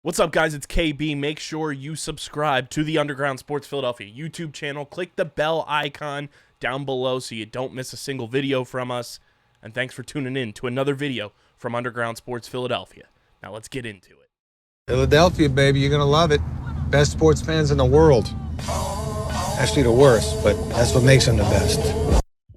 What's up, guys? It's KB. Make sure you subscribe to the Underground Sports Philadelphia YouTube channel. Click the bell icon down below so you don't miss a single video from us. And thanks for tuning in to another video from Underground Sports Philadelphia. Now let's get into it. Philadelphia, baby, you're going to love it. Best sports fans in the world. Actually, the worst, but that's what makes them the best.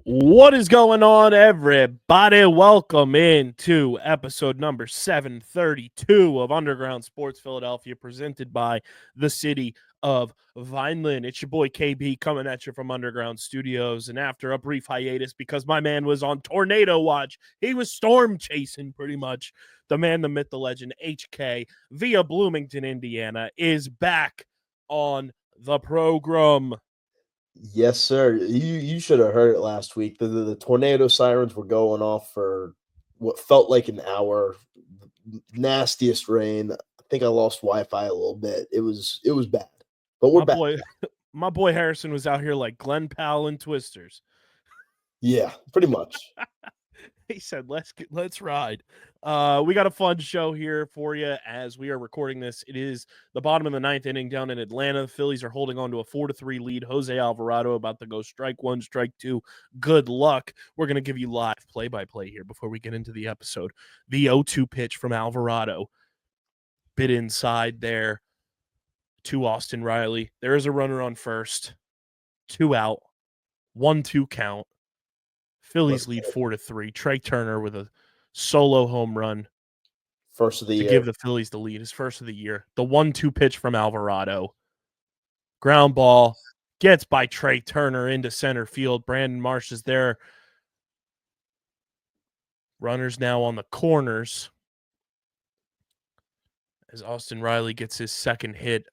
What is going on, everybody? Welcome into episode number 732 of Underground Sports Philadelphia, presented by the city of Vineland. It's your boy KB coming at you from Underground Studios. And after a brief hiatus, because my man was on tornado watch, he was storm chasing pretty much. The man, the myth, the legend, HK, via Bloomington, Indiana, is back on the program. Yes, sir. You should have heard it last week. The tornado sirens were going off for what felt like an hour. Nastiest rain. I think I lost Wi-Fi a little bit. It was bad. But we're back. My boy Harrison was out here like Glenn Powell and Twisters. Yeah, pretty much. He said, let's ride. We got a fun show here for you as we are recording this. It is the bottom of the ninth inning down in Atlanta. The Phillies are holding on to a 4-3 lead. Jose Alvarado about to go strike one, strike two. Good luck. We're going to give you live play-by-play here before we get into the episode. The 0-2 pitch from Alvarado. Bit inside there to Austin Riley. There is a runner on first. 2 out. 1-2 count. Phillies lead 4-3. Trea Turner with a solo home run. First of the year. To give the Phillies the lead. His first of the year. The 1-2 pitch from Alvarado. Ground ball. Gets by Trea Turner into center field. Brandon Marsh is there. Runners now on the corners. As Austin Riley gets his second hit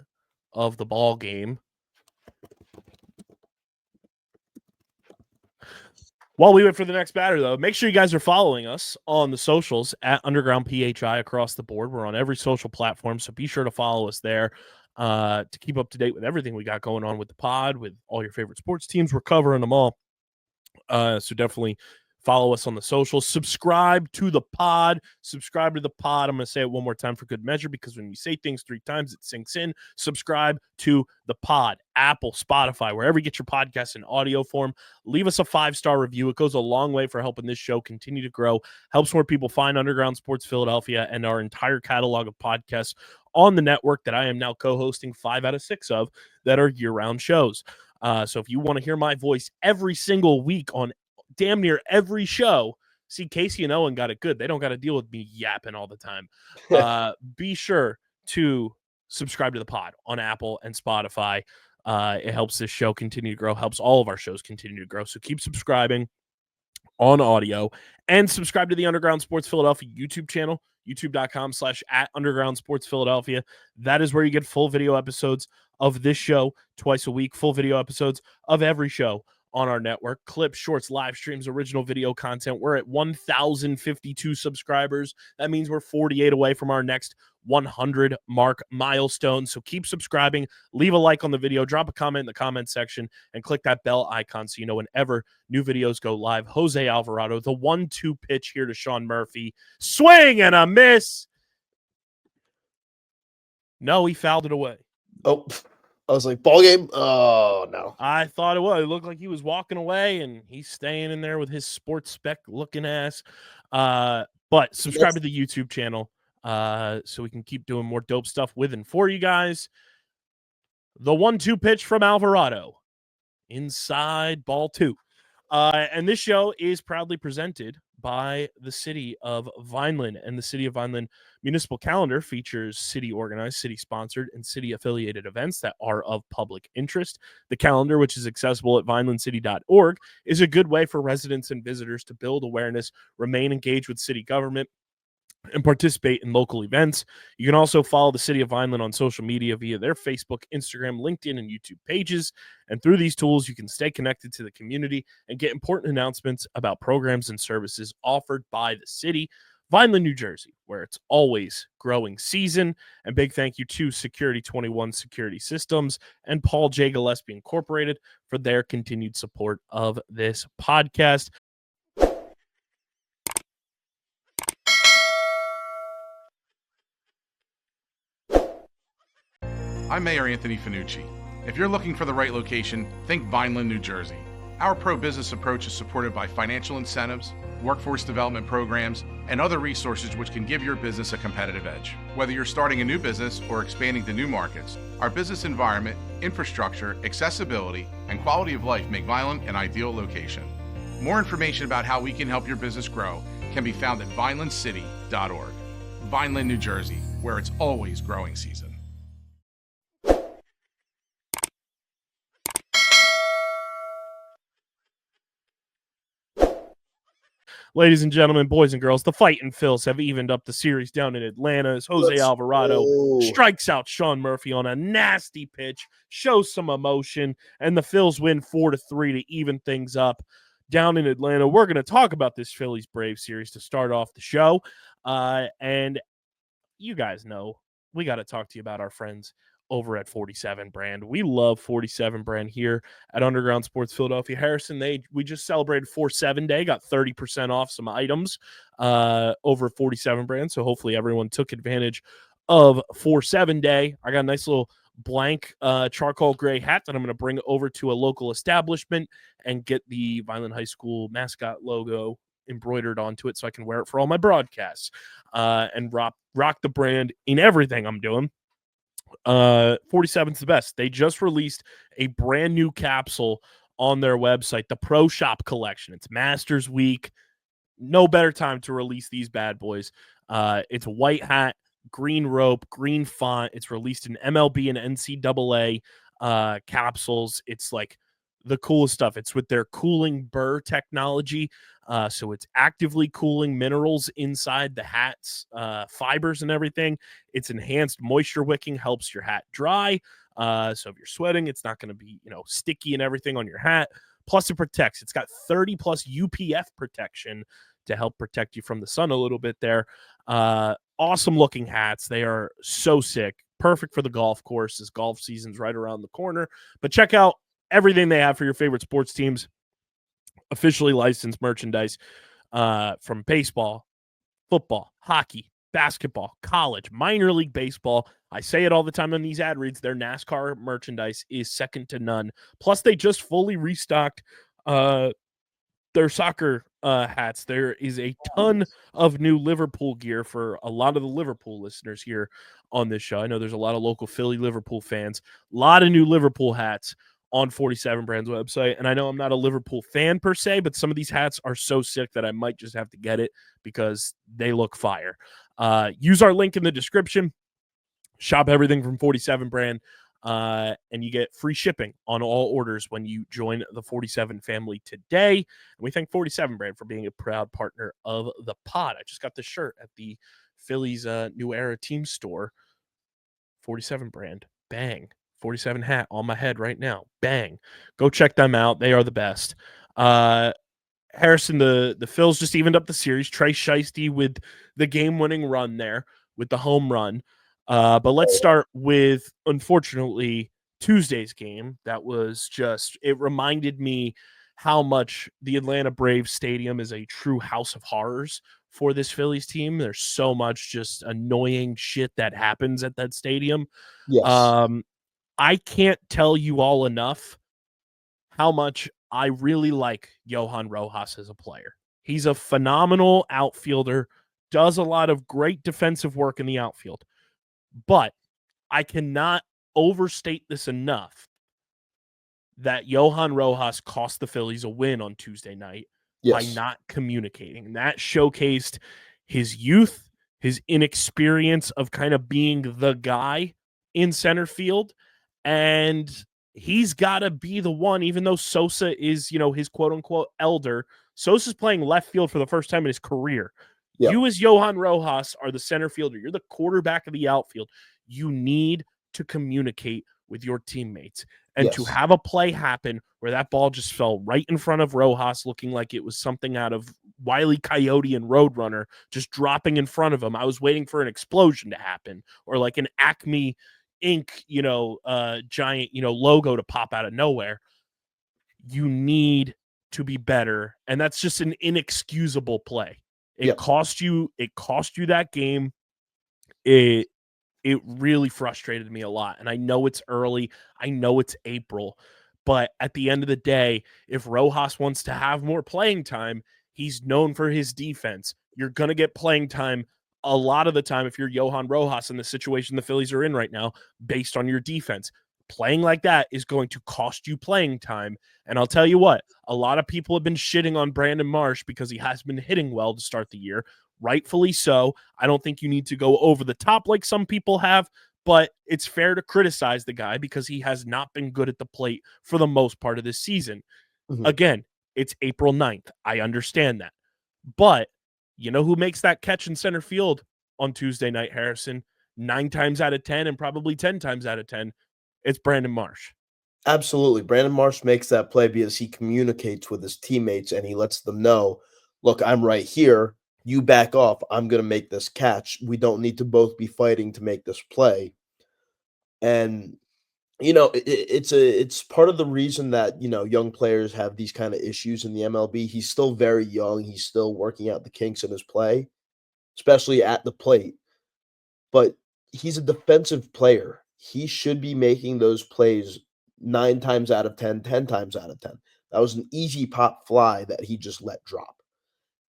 of the ball game. While we wait for the next batter, though, make sure you guys are following us on the socials at Underground PHI across the board. We're on every social platform, so be sure to follow us there to keep up to date with everything we got going on with the pod, with all your favorite sports teams. We're covering them all. So definitely follow us on the socials. Subscribe to the pod. Subscribe to the pod. I'm going to say it one more time for good measure because when you say things 3 times, it sinks in. Subscribe to the pod. Apple, Spotify, wherever you get your podcasts in audio form. Leave us a 5-star review. It goes a long way for helping this show continue to grow. Helps more people find Underground Sports Philadelphia and our entire catalog of podcasts on the network that I am now co-hosting 5 out of 6 of that are year-round shows. So if you want to hear my voice every single week on damn near every show, see, Casey and Owen got it good. They don't got to deal with me yapping all the time. Be sure to subscribe to the pod on Apple and Spotify. It helps this show continue to grow, helps all of our shows continue to grow. So keep subscribing on audio and subscribe to the Underground Sports Philadelphia YouTube channel, youtube.com/@Underground Sports Philadelphia. That is where you get full video episodes of this show twice a week, full video episodes of every show on our network, clips, shorts, live streams, original video content. We're at 1,052 subscribers. That means we're 48 away from our next 100 mark milestone. So keep subscribing, leave a like on the video, drop a comment in the comment section, and click that bell icon so you know whenever new videos go live. Jose Alvarado, the 1-2 pitch here to Sean Murphy. Swing and a miss. No, he fouled it away. Oh, I was like, ball game? Oh, no. I thought it was. It looked like he was walking away, and he's staying in there with his sports spec looking ass. But subscribe to the YouTube channel so we can keep doing more dope stuff with and for you guys. The 1-2 pitch from Alvarado. Inside ball 2. And this show is proudly presented by the city of Vineland, and the city of Vineland municipal calendar features city organized, city sponsored, and city affiliated events that are of public interest. The calendar, which is accessible at vinelandcity.org, is a good way for residents and visitors to build awareness, remain engaged with city government, and participate in local events. You can also follow the city of Vineland on social media via their Facebook, Instagram, LinkedIn, and YouTube pages. And through these tools, you can stay connected to the community and get important announcements about programs and services offered by the city. Vineland, New Jersey, where it's always growing season. And big thank you to Security 21 Security Systems and Paul J. Gillespie Incorporated for their continued support of this podcast. I'm Mayor Anthony Finucci. If you're looking for the right location, think Vineland, New Jersey. Our pro-business approach is supported by financial incentives, workforce development programs, and other resources which can give your business a competitive edge. Whether you're starting a new business or expanding to new markets, our business environment, infrastructure, accessibility, and quality of life make Vineland an ideal location. More information about how we can help your business grow can be found at vinelandcity.org. Vineland, New Jersey, where it's always growing season. Ladies and gentlemen, boys and girls, the Fightin' Phils have evened up the series down in Atlanta as Jose Alvarado strikes out Sean Murphy on a nasty pitch, shows some emotion, and the Phils win 4-3 to even things up down in Atlanta. We're going to talk about this Phillies Braves series to start off the show. And you guys know we got to talk to you about our friends over at 47 Brand. We love 47 Brand here at Underground Sports Philadelphia. Harrison, we just celebrated 4/7 Day, got 30% off some items over 47 Brand. So hopefully everyone took advantage of 4/7 Day. I got a nice little blank charcoal gray hat that I'm going to bring over to a local establishment and get the Vineland High School mascot logo embroidered onto it so I can wear it for all my broadcasts and rock the brand in everything I'm doing. 47's the best. They just released a brand new capsule on their website, the Pro Shop Collection. It's Masters Week. No better time to release these bad boys. It's a white hat, green rope, green font. It's released in MLB and NCAA capsules. It's like the coolest stuff. It's with their cooling burr technology. So it's actively cooling minerals inside the hat's fibers and everything. It's enhanced moisture wicking, helps your hat dry. So if you're sweating, it's not going to be, sticky and everything on your hat. Plus it protects. It's got 30 plus UPF protection to help protect you from the sun a little bit there. Awesome looking hats. They are so sick. Perfect for the golf course as golf season's right around the corner. But check out everything they have for your favorite sports teams. Officially licensed merchandise from baseball, football, hockey, basketball, college, minor league baseball. I say it all the time on these ad reads. Their NASCAR merchandise is second to none. Plus, they just fully restocked their soccer hats. There is a ton of new Liverpool gear for a lot of the Liverpool listeners here on this show. I know there's a lot of local Philly Liverpool fans. A lot of new Liverpool hats on 47 Brand's website. And I know I'm not a Liverpool fan per se, but some of these hats are so sick that I might just have to get it because they look fire. Use our link in the description. Shop everything from 47 Brand. And you get free shipping on all orders when you join the 47 family today. And we thank 47 Brand for being a proud partner of the pod. I just got this shirt at the Phillies New Era team store. 47 Brand. Bang. 47 hat on my head right now. Bang. Go check them out. They are the best. Harrison, the Phils just evened up the series. Trey Shiesty with the game-winning run there with the home run. But let's start with, unfortunately, Tuesday's game. That was it reminded me how much the Atlanta Braves Stadium is a true house of horrors for this Phillies team. There's so much just annoying shit that happens at that stadium. Yes. I can't tell you all enough how much I really like Johan Rojas as a player. He's a phenomenal outfielder, does a lot of great defensive work in the outfield. But I cannot overstate this enough that Johan Rojas cost the Phillies a win on Tuesday night by not communicating. And that showcased his youth, his inexperience of kind of being the guy in center field. And he's got to be the one, even though Sosa is, his quote-unquote elder. Sosa's playing left field for the first time in his career. Yep. You as Johan Rojas are the center fielder. You're the quarterback of the outfield. You need to communicate with your teammates. And to have a play happen where that ball just fell right in front of Rojas, looking like it was something out of Wile E. Coyote and Roadrunner, just dropping in front of him. I was waiting for an explosion to happen or like an Acme Inc., giant, logo to pop out of nowhere. You need to be better. And that's just an inexcusable play. It cost you that game. It really frustrated me a lot. And I know it's early. I know it's April. But at the end of the day, if Rojas wants to have more playing time, he's known for his defense. You're going to get playing time a lot of the time if you're Johan Rojas in the situation the Phillies are in right now, based on your defense. Playing like that is going to cost you playing time. And I'll tell you what, a lot of people have been shitting on Brandon Marsh because he has been hitting well to start the year. Rightfully so. I don't think you need to go over the top like some people have, but it's fair to criticize the guy because he has not been good at the plate for the most part of this season. Mhm. Again, it's April 9th. I understand that. But you know who makes that catch in center field on Tuesday night, Harrison? 9 times out of 10 and probably 10 times out of 10, it's Brandon Marsh. Absolutely. Brandon Marsh makes that play because he communicates with his teammates and he lets them know, look, I'm right here. You back off. I'm going to make this catch. We don't need to both be fighting to make this play. And, it's part of the reason that, young players have these kind of issues in the MLB. He's still very young. He's still working out the kinks in his play, especially at the plate. But he's a defensive player. He should be making those plays 9 times out of 10, 10 times out of 10. That was an easy pop fly that he just let drop.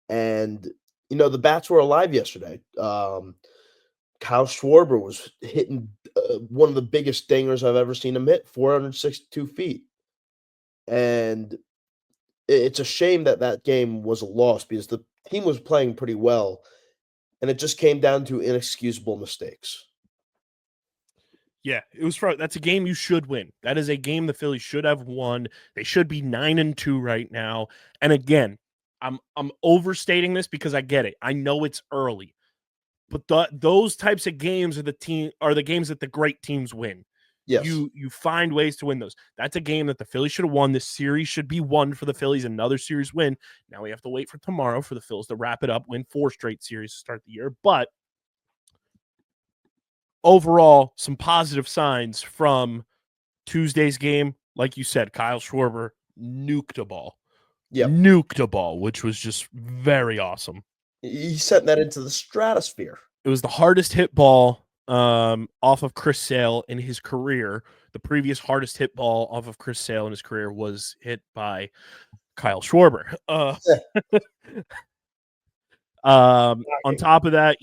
And, the bats were alive yesterday. Kyle Schwarber was hitting one of the biggest dingers I've ever seen him hit, 462 feet. And it's a shame that that game was a loss because the team was playing pretty well. And it just came down to inexcusable mistakes. Yeah, that's a game you should win. That is a game the Phillies should have won. They should be 9-2 right now. And again, I'm overstating this because I get it. I know it's early. But those types of games are the games that the great teams win. Yes. You find ways to win those. That's a game that the Phillies should have won. This series should be won for the Phillies. Another series win. Now we have to wait for tomorrow for the Phillies to wrap it up, win 4 straight series to start the year. But overall, some positive signs from Tuesday's game. Like you said, Kyle Schwarber nuked a ball. Yep. Nuked a ball, which was just very awesome. He sent that into the stratosphere. It was the hardest hit ball off of Chris Sale in his career. The previous hardest hit ball off of Chris Sale in his career was hit by Kyle Schwarber. On top of that,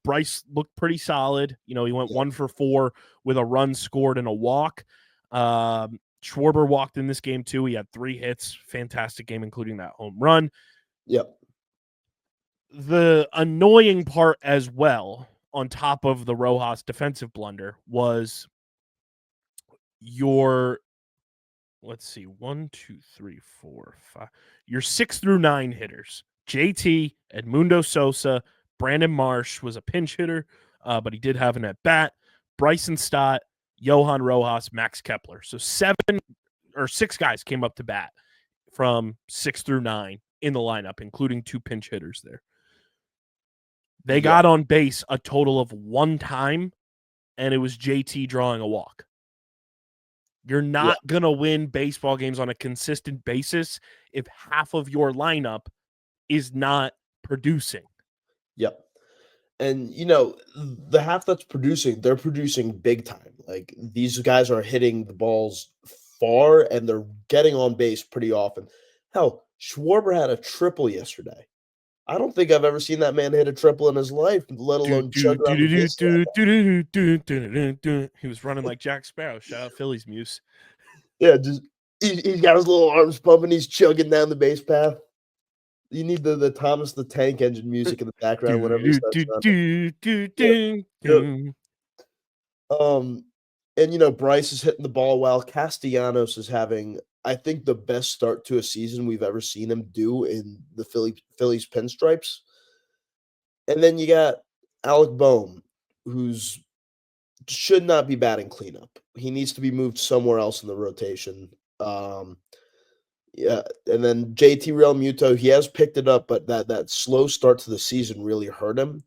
Bryce looked pretty solid. He went 1 for 4 with a run scored and a walk. Schwarber walked in this game too. He had 3 hits. Fantastic game, including that home run. Yep. The annoying part as well, on top of the Rojas defensive blunder, was your, let's see, 1, 2, 3, 4, 5, your 6 through 9 hitters. JT, Edmundo Sosa, Brandon Marsh was a pinch hitter, but he did have an at-bat. Bryson Stott, Johan Rojas, Max Kepler. So 6 guys came up to bat from 6 through 9 in the lineup, including 2 pinch hitters there. They got on base a total of 1 time, and it was JT drawing a walk. You're not going to win baseball games on a consistent basis if half of your lineup is not producing. Yep. And, the half that's producing, they're producing big time. Like, these guys are hitting the balls far, and they're getting on base pretty often. Hell, Schwarber had a triple yesterday. I don't think I've ever seen that man hit a triple in his life, let alone chug around the base. He was running like Jack Sparrow. Shout out Phillies Muse. Yeah, just he's got his little arms pumping. He's chugging down the base path. You need the Thomas the Tank Engine music in the background whenever he starts running. And Bryce is hitting the ball well. Castellanos is having, I think, the best start to a season we've ever seen him do in the Phillies pinstripes. And then you got Alec Bohm, who's should not be batting cleanup. He needs to be moved somewhere else in the rotation. Yeah, and then JT Realmuto, he has picked it up, but that slow start to the season really hurt him.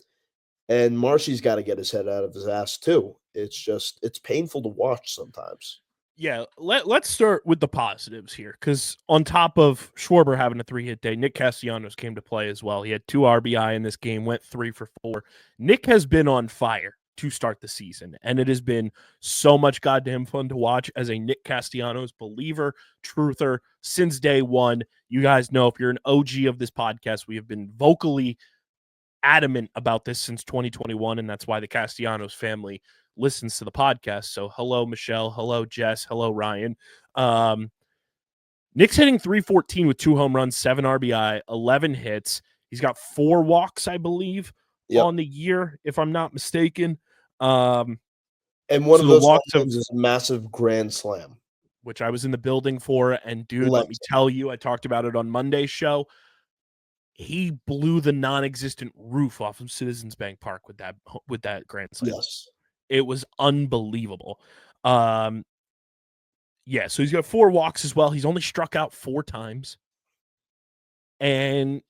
And Marshy's got to get his head out of his ass too. It's painful to watch sometimes. Yeah, let's start with the positives here, because on top of Schwarber having a 3-hit day, Nick Castellanos came to play as well. He had 2 RBI in this game, went 3 for 4. Nick has been on fire to start the season. And it has been so much goddamn fun to watch as a Nick Castellanos believer, truther since day one. You guys know, if you're an OG of this podcast, we have been vocally adamant about this since 2021, and that's why the Castellanos family listens to the podcast. So hello, Michelle. Hello, Jess. Hello, Ryan. Nick's hitting 314 with 2 home runs, 7 RBI, 11 hits. He's got 4 walks, I believe, on the year, if I'm not mistaken. And one of those walks is a massive grand slam, which I was in the building for. And dude, let me tell you, I talked about it on Monday's show. He blew the non-existent roof off of Citizens Bank Park with that grand slam. Yes, it was unbelievable. So he's got 4 walks as well. He's only struck out 4 times, and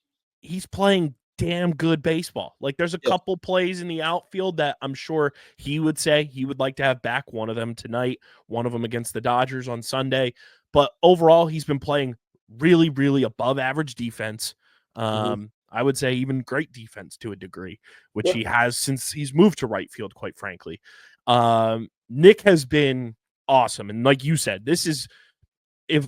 he's playing damn good baseball. Like, there's a couple plays in the outfield that I'm sure he would say he would like to have back. One of them tonight, one of them against the Dodgers on Sunday. But overall, he's been playing really, really above average defense. I would say even great defense to a degree, which he has since he's moved to right field, quite frankly. Nick has been awesome. And like you said, this is, if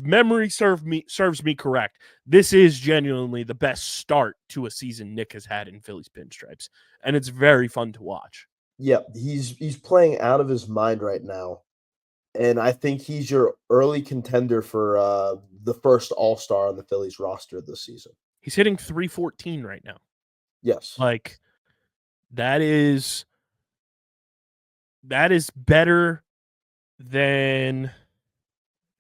memory serves me correct, this is genuinely the best start to a season Nick has had in Phillies pinstripes, and it's very fun to watch. Yeah, he's playing out of his mind right now, and I think he's your early contender for the first All-Star on the Phillies roster this season. He's hitting 314 right now. Yes, like that is better than,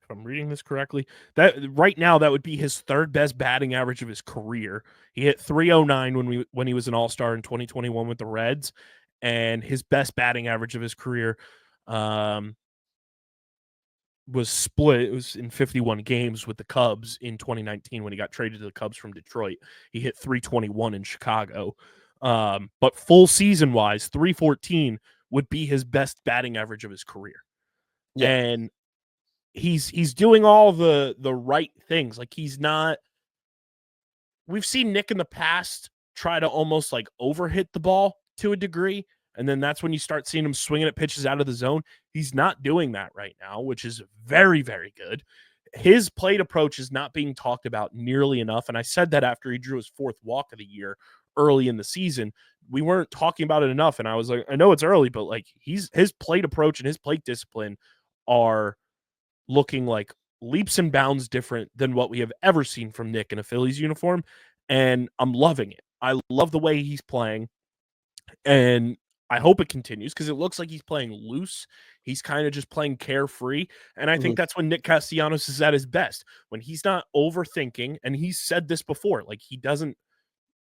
if I'm reading this correctly, that right now that would be his 3rd best batting average of his career. He hit 309 when he was an All-Star in 2021 with the Reds, and his best batting average of his career was split. It was in 51 games with the Cubs in 2019 when he got traded to the Cubs from Detroit. He hit 321 in Chicago. But full season wise, 314 would be his best batting average of his career. Yeah. And he's doing all the right things. Like, we've seen Nick in the past try to almost like overhit the ball to a degree, and then that's when you start seeing him swinging at pitches out of the zone. He's not doing that right now, which is very, very good. His plate approach is not being talked about nearly enough, and I said that after he drew his 4th walk of the year early in the season. We weren't talking about it enough, and I was like, I know it's early, but like his plate approach and his plate discipline are looking like leaps and bounds different than what we have ever seen from Nick in a Phillies uniform, and I'm loving it. I love the way he's playing, and I hope it continues because it looks like he's playing loose. He's kind of just playing carefree, and I think that's when Nick Castellanos is at his best, when he's not overthinking, and he's said this before, like he doesn't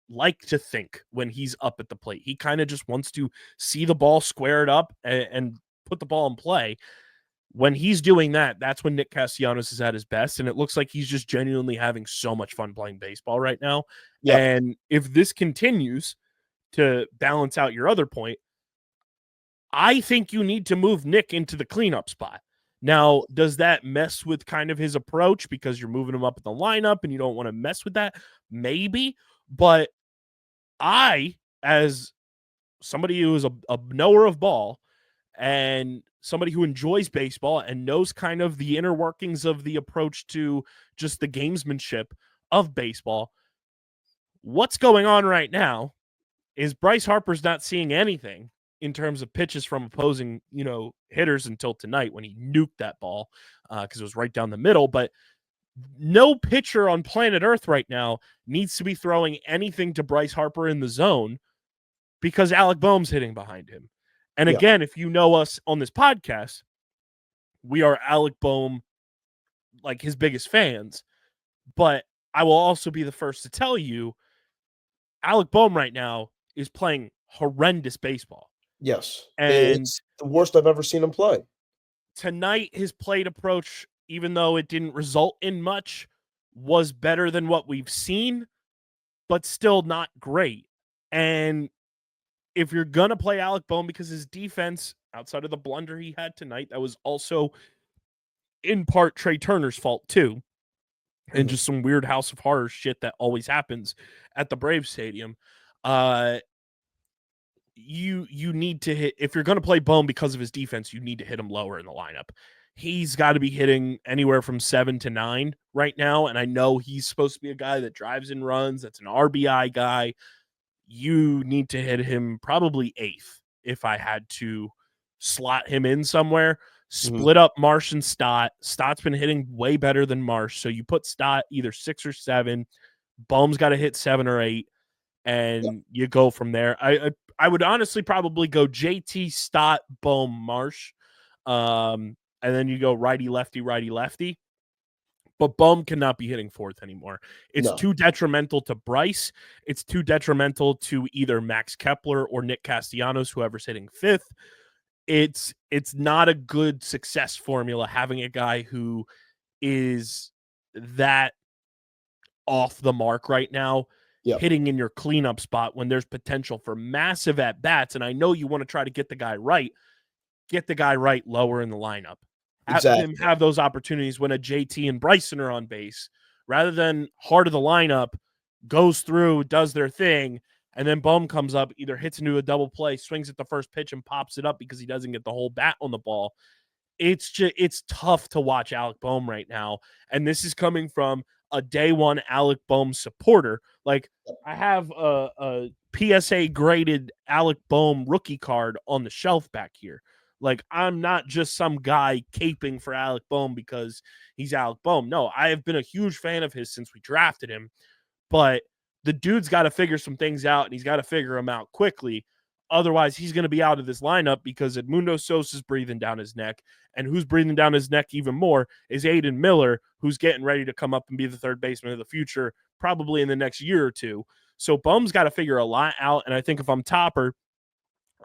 like to think when he's up at the plate. He kind of just wants to see the ball, square it up, and put the ball in play. When he's doing that, that's when Nick Castellanos is at his best, and it looks like he's just genuinely having so much fun playing baseball right now. Yep. And if this continues, to balance out your other point, I think you need to move Nick into the cleanup spot. Now, does that mess with kind of his approach because you're moving him up in the lineup and you don't want to mess with that? Maybe. But I, as somebody who is a knower of ball and somebody who enjoys baseball and knows kind of the inner workings of the approach to just the gamesmanship of baseball, what's going on right now is Bryce Harper's not seeing anything in terms of pitches from opposing, hitters until tonight when he nuked that ball because it was right down the middle. But no pitcher on planet Earth right now needs to be throwing anything to Bryce Harper in the zone because Alec Bohm's hitting behind him. And again, if you know us on this podcast, we are Alec Bohm, like his biggest fans. But I will also be the first to tell you, Alec Bohm right now is playing horrendous baseball. Yes. And it's the worst I've ever seen him play. Tonight, his plate approach, even though it didn't result in much, was better than what we've seen, but still not great. And if you're going to play Alec Bohm, because his defense, outside of the blunder he had tonight, that was also in part Trea Turner's fault too, and just some weird House of Horrors shit that always happens at the Braves Stadium. you need to hit, if you're going to play Bohm because of his defense, you need to hit him lower in the lineup. He's got to be hitting anywhere from 7 to 9 right now. And I know he's supposed to be a guy that drives and runs. That's an RBI guy. You need to hit him probably 8th if I had to slot him in somewhere. Split up Marsh and Stott. Stott's been hitting way better than Marsh. So you put Stott either 6 or 7. Bohm's got to hit 7 or 8. And you go from there. I would honestly probably go JT, Stott, Bohm, Marsh. And then you go righty, lefty, righty, lefty. But Bohm cannot be hitting 4th anymore. It's too detrimental to Bryce. It's too detrimental to either Max Kepler or Nick Castellanos, whoever's hitting 5th. It's not a good success formula having a guy who is that off the mark right now, hitting in your cleanup spot when there's potential for massive at-bats. And I know you want to try to get the guy right lower in the lineup. Have him have those opportunities when a JT and Bryson are on base, rather than heart of the lineup, goes through, does their thing, and then Bohm comes up, either hits into a double play, swings at the first pitch, and pops it up because he doesn't get the whole bat on the ball. It's tough to watch Alec Bohm right now. And this is coming from a day one Alec Bohm supporter. Like, I have a PSA graded Alec Bohm rookie card on the shelf back here. Like, I'm not just some guy caping for Alec Bohm because he's Alec Bohm. No, I have been a huge fan of his since we drafted him. But the dude's got to figure some things out, and he's got to figure them out quickly. Otherwise, he's going to be out of this lineup because Edmundo Sosa's breathing down his neck. And who's breathing down his neck even more is Aiden Miller, who's getting ready to come up and be the third baseman of the future, probably in the next year or two. So Bohm's got to figure a lot out. And I think if I'm Topper,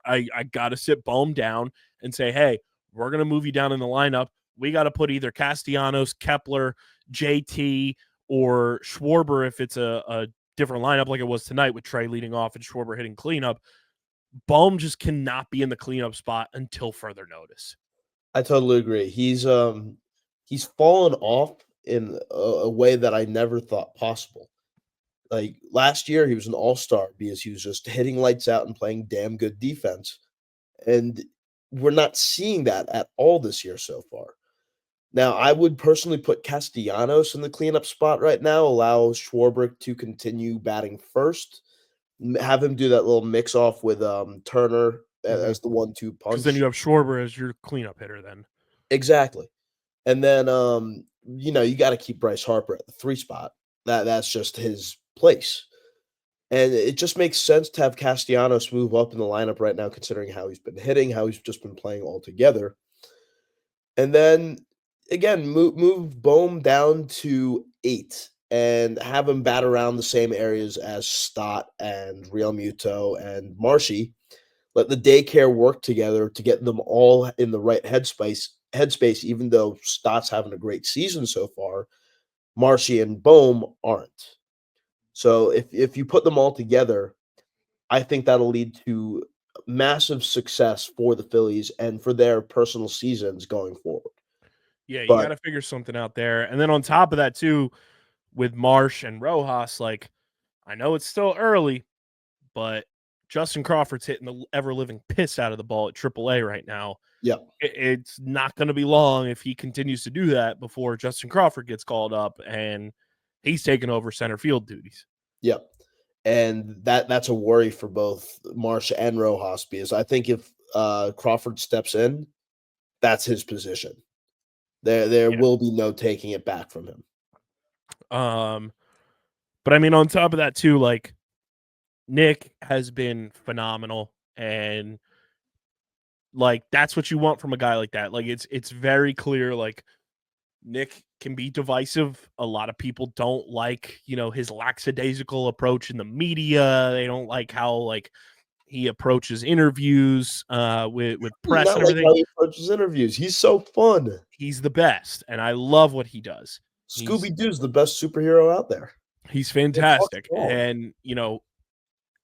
I got to sit Bohm down and say, hey, we're going to move you down in the lineup. We got to put either Castellanos, Kepler, JT, or Schwarber if it's a different lineup like it was tonight with Trey leading off and Schwarber hitting cleanup. Bohm just cannot be in the cleanup spot until further notice. I totally agree. He's fallen off in a way that I never thought possible. Like, last year, he was an all-star because he was just hitting lights out and playing damn good defense. And we're not seeing that at all this year so far. Now, I would personally put Castellanos in the cleanup spot right now, allow Schwarber to continue batting first, have him do that little mix-off with Turner as the 1-2 punch. Because then you have Schwarber as your cleanup hitter then. Exactly. And then, you got to keep Bryce Harper at the 3 spot. That's just his place. And it just makes sense to have Castellanos move up in the lineup right now, considering how he's been hitting, how he's just been playing altogether. And then, again, move Bohm down to 8 and have him bat around the same areas as Stott and Real Muto and Marshy. Let the daycare work together to get them all in the right headspace, even though Stott's having a great season so far. Marshy and Bohm aren't. So if you put them all together, I think that'll lead to massive success for the Phillies and for their personal seasons going forward. Yeah, you got to figure something out there. And then on top of that, too, with Marsh and Rojas, like, I know it's still early, but Justin Crawford's hitting the ever-living piss out of the ball at AAA right now. Yeah. It's not going to be long if he continues to do that before Justin Crawford gets called up and he's taking over center field duties. Yep. And that's a worry for both Marsh and Rojas, because I think if Crawford steps in, that's his position. There will be no taking it back from him. But I mean, on top of that too, like, Nick has been phenomenal, and like, that's what you want from a guy like that. Like, it's very clear, like, Nick can be divisive. A lot of people don't like, his lackadaisical approach in the media. They don't like how, like, he approaches interviews with press and everything. Like how he approaches interviews. He's so fun. He's the best, and I love what he does. Scooby-Doo's the best superhero out there. He's fantastic. And,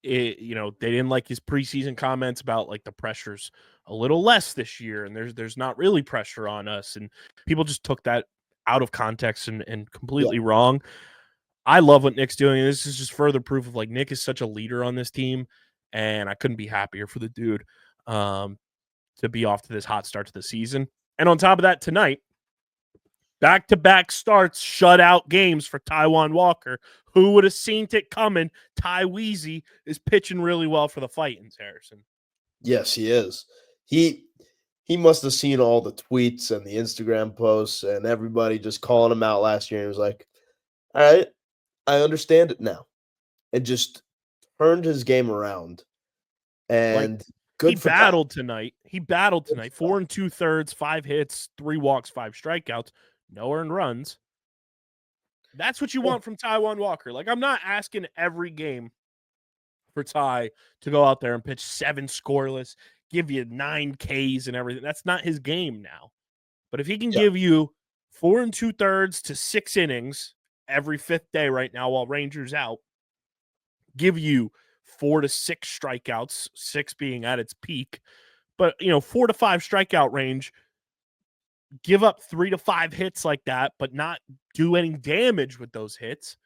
they didn't like his preseason comments about, like, the pressure's a little less this year, and there's not really pressure on us, and people just took that out of context and completely wrong. I love what Nick's doing, and this is just further proof of, like, Nick is such a leader on this team, and I couldn't be happier for the dude to be off to this hot start to the season. And on top of that, tonight, back-to-back starts, shutout games for Taijuan Walker. Who would have seen it coming? Ty Weezy is pitching really well for the Fightins, Harrison. Yes, he is. He must have seen all the tweets and the Instagram posts and everybody just calling him out last year. He was like, all right, I understand it now. And just turned his game around. And he battled tonight. He battled tonight. 4 2/3, 5 hits, 3 walks, 5 strikeouts, no earned runs. That's what you want from Taijuan Walker. Like, I'm not asking every game for Ty to go out there and pitch 7 scoreless, give you 9 Ks and everything. That's not his game now. But if he can give you 4 2/3 to 6 innings every 5th day right now while Ranger's out, give you 4 to 6 strikeouts, 6 being at its peak, but 4 to 5 strikeout range, give up 3 to 5 hits like that, but not do any damage with those hits.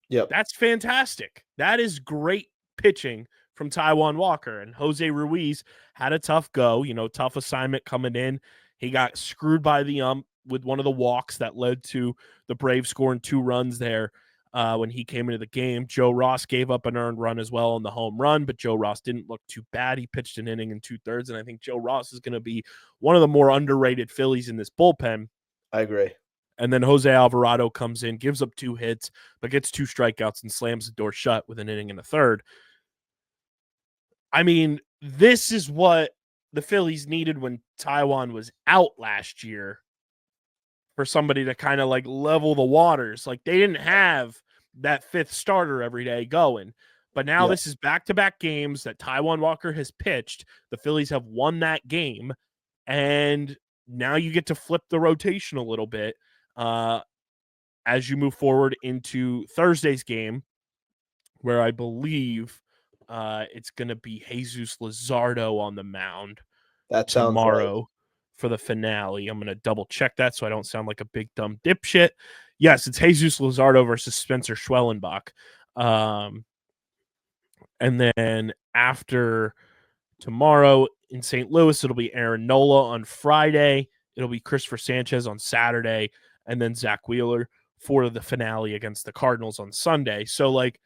Yep. That's fantastic. That is great pitching from Taijuan Walker. And Jose Ruiz had a tough go, tough assignment coming in. He got screwed by the ump with one of the walks that led to the Braves scoring 2 runs there when he came into the game. Joe Ross gave up an earned run as well on the home run, but Joe Ross didn't look too bad. He pitched an inning and 2/3, and I think Joe Ross is going to be one of the more underrated Phillies in this bullpen. I agree. And then Jose Alvarado comes in, gives up 2 hits, but gets 2 strikeouts and slams the door shut with an inning and a third. I mean, this is what the Phillies needed when Taijuan was out last year, for somebody to kind of like level the waters. Like, they didn't have that 5th starter every day going. But now this is back-to-back games that Taijuan Walker has pitched. The Phillies have won that game. And now you get to flip the rotation a little bit as you move forward into Thursday's game, where I believe it's going to be Jesus Luzardo on the mound tomorrow for the finale. I'm going to double check that so I don't sound like a big dumb dipshit. Yes, it's Jesus Luzardo versus Spencer Schwellenbach. And then after tomorrow in St. Louis, it'll be Aaron Nola on Friday. It'll be Christopher Sanchez on Saturday, and then Zach Wheeler for the finale against the Cardinals on Sunday. So, like,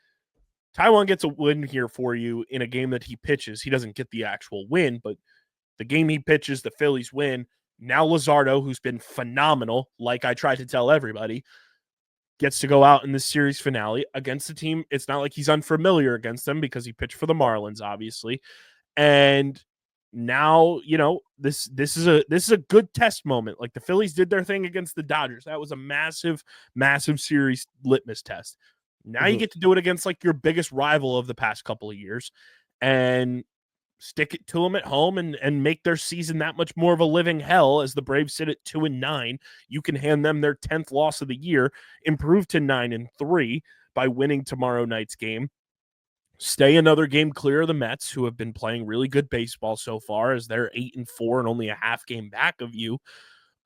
Taijuan gets a win here for you in a game that he pitches. He doesn't get the actual win, but the game he pitches, the Phillies win. Now Luzardo, who's been phenomenal, like I tried to tell everybody, gets to go out in this series finale against the team. It's not like he's unfamiliar against them because he pitched for the Marlins, obviously. And now, this is a good test moment. Like, the Phillies did their thing against the Dodgers. That was a massive, massive series litmus test. Now you get to do it against like your biggest rival of the past couple of years and stick it to them at home and make their season that much more of a living hell. As the Braves sit at 2-9, you can hand them their 10th loss of the year, improve to 9-3 by winning tomorrow night's game. Stay another game clear of the Mets, who have been playing really good baseball so far, as they're 8-4 and only a half game back of you.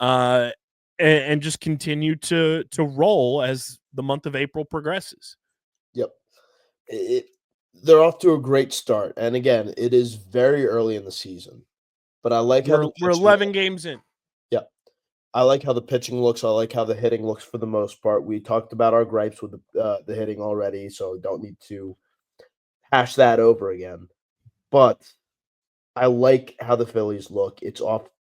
And just continue to roll as the month of April progresses. Yep. They're off to a great start. And again, it is very early in the season. But I like how we're 11 games in. Yeah. I like how the pitching looks. I like how the hitting looks for the most part. We talked about our gripes with the hitting already, so don't need to hash that over again. But I like how the Phillies look.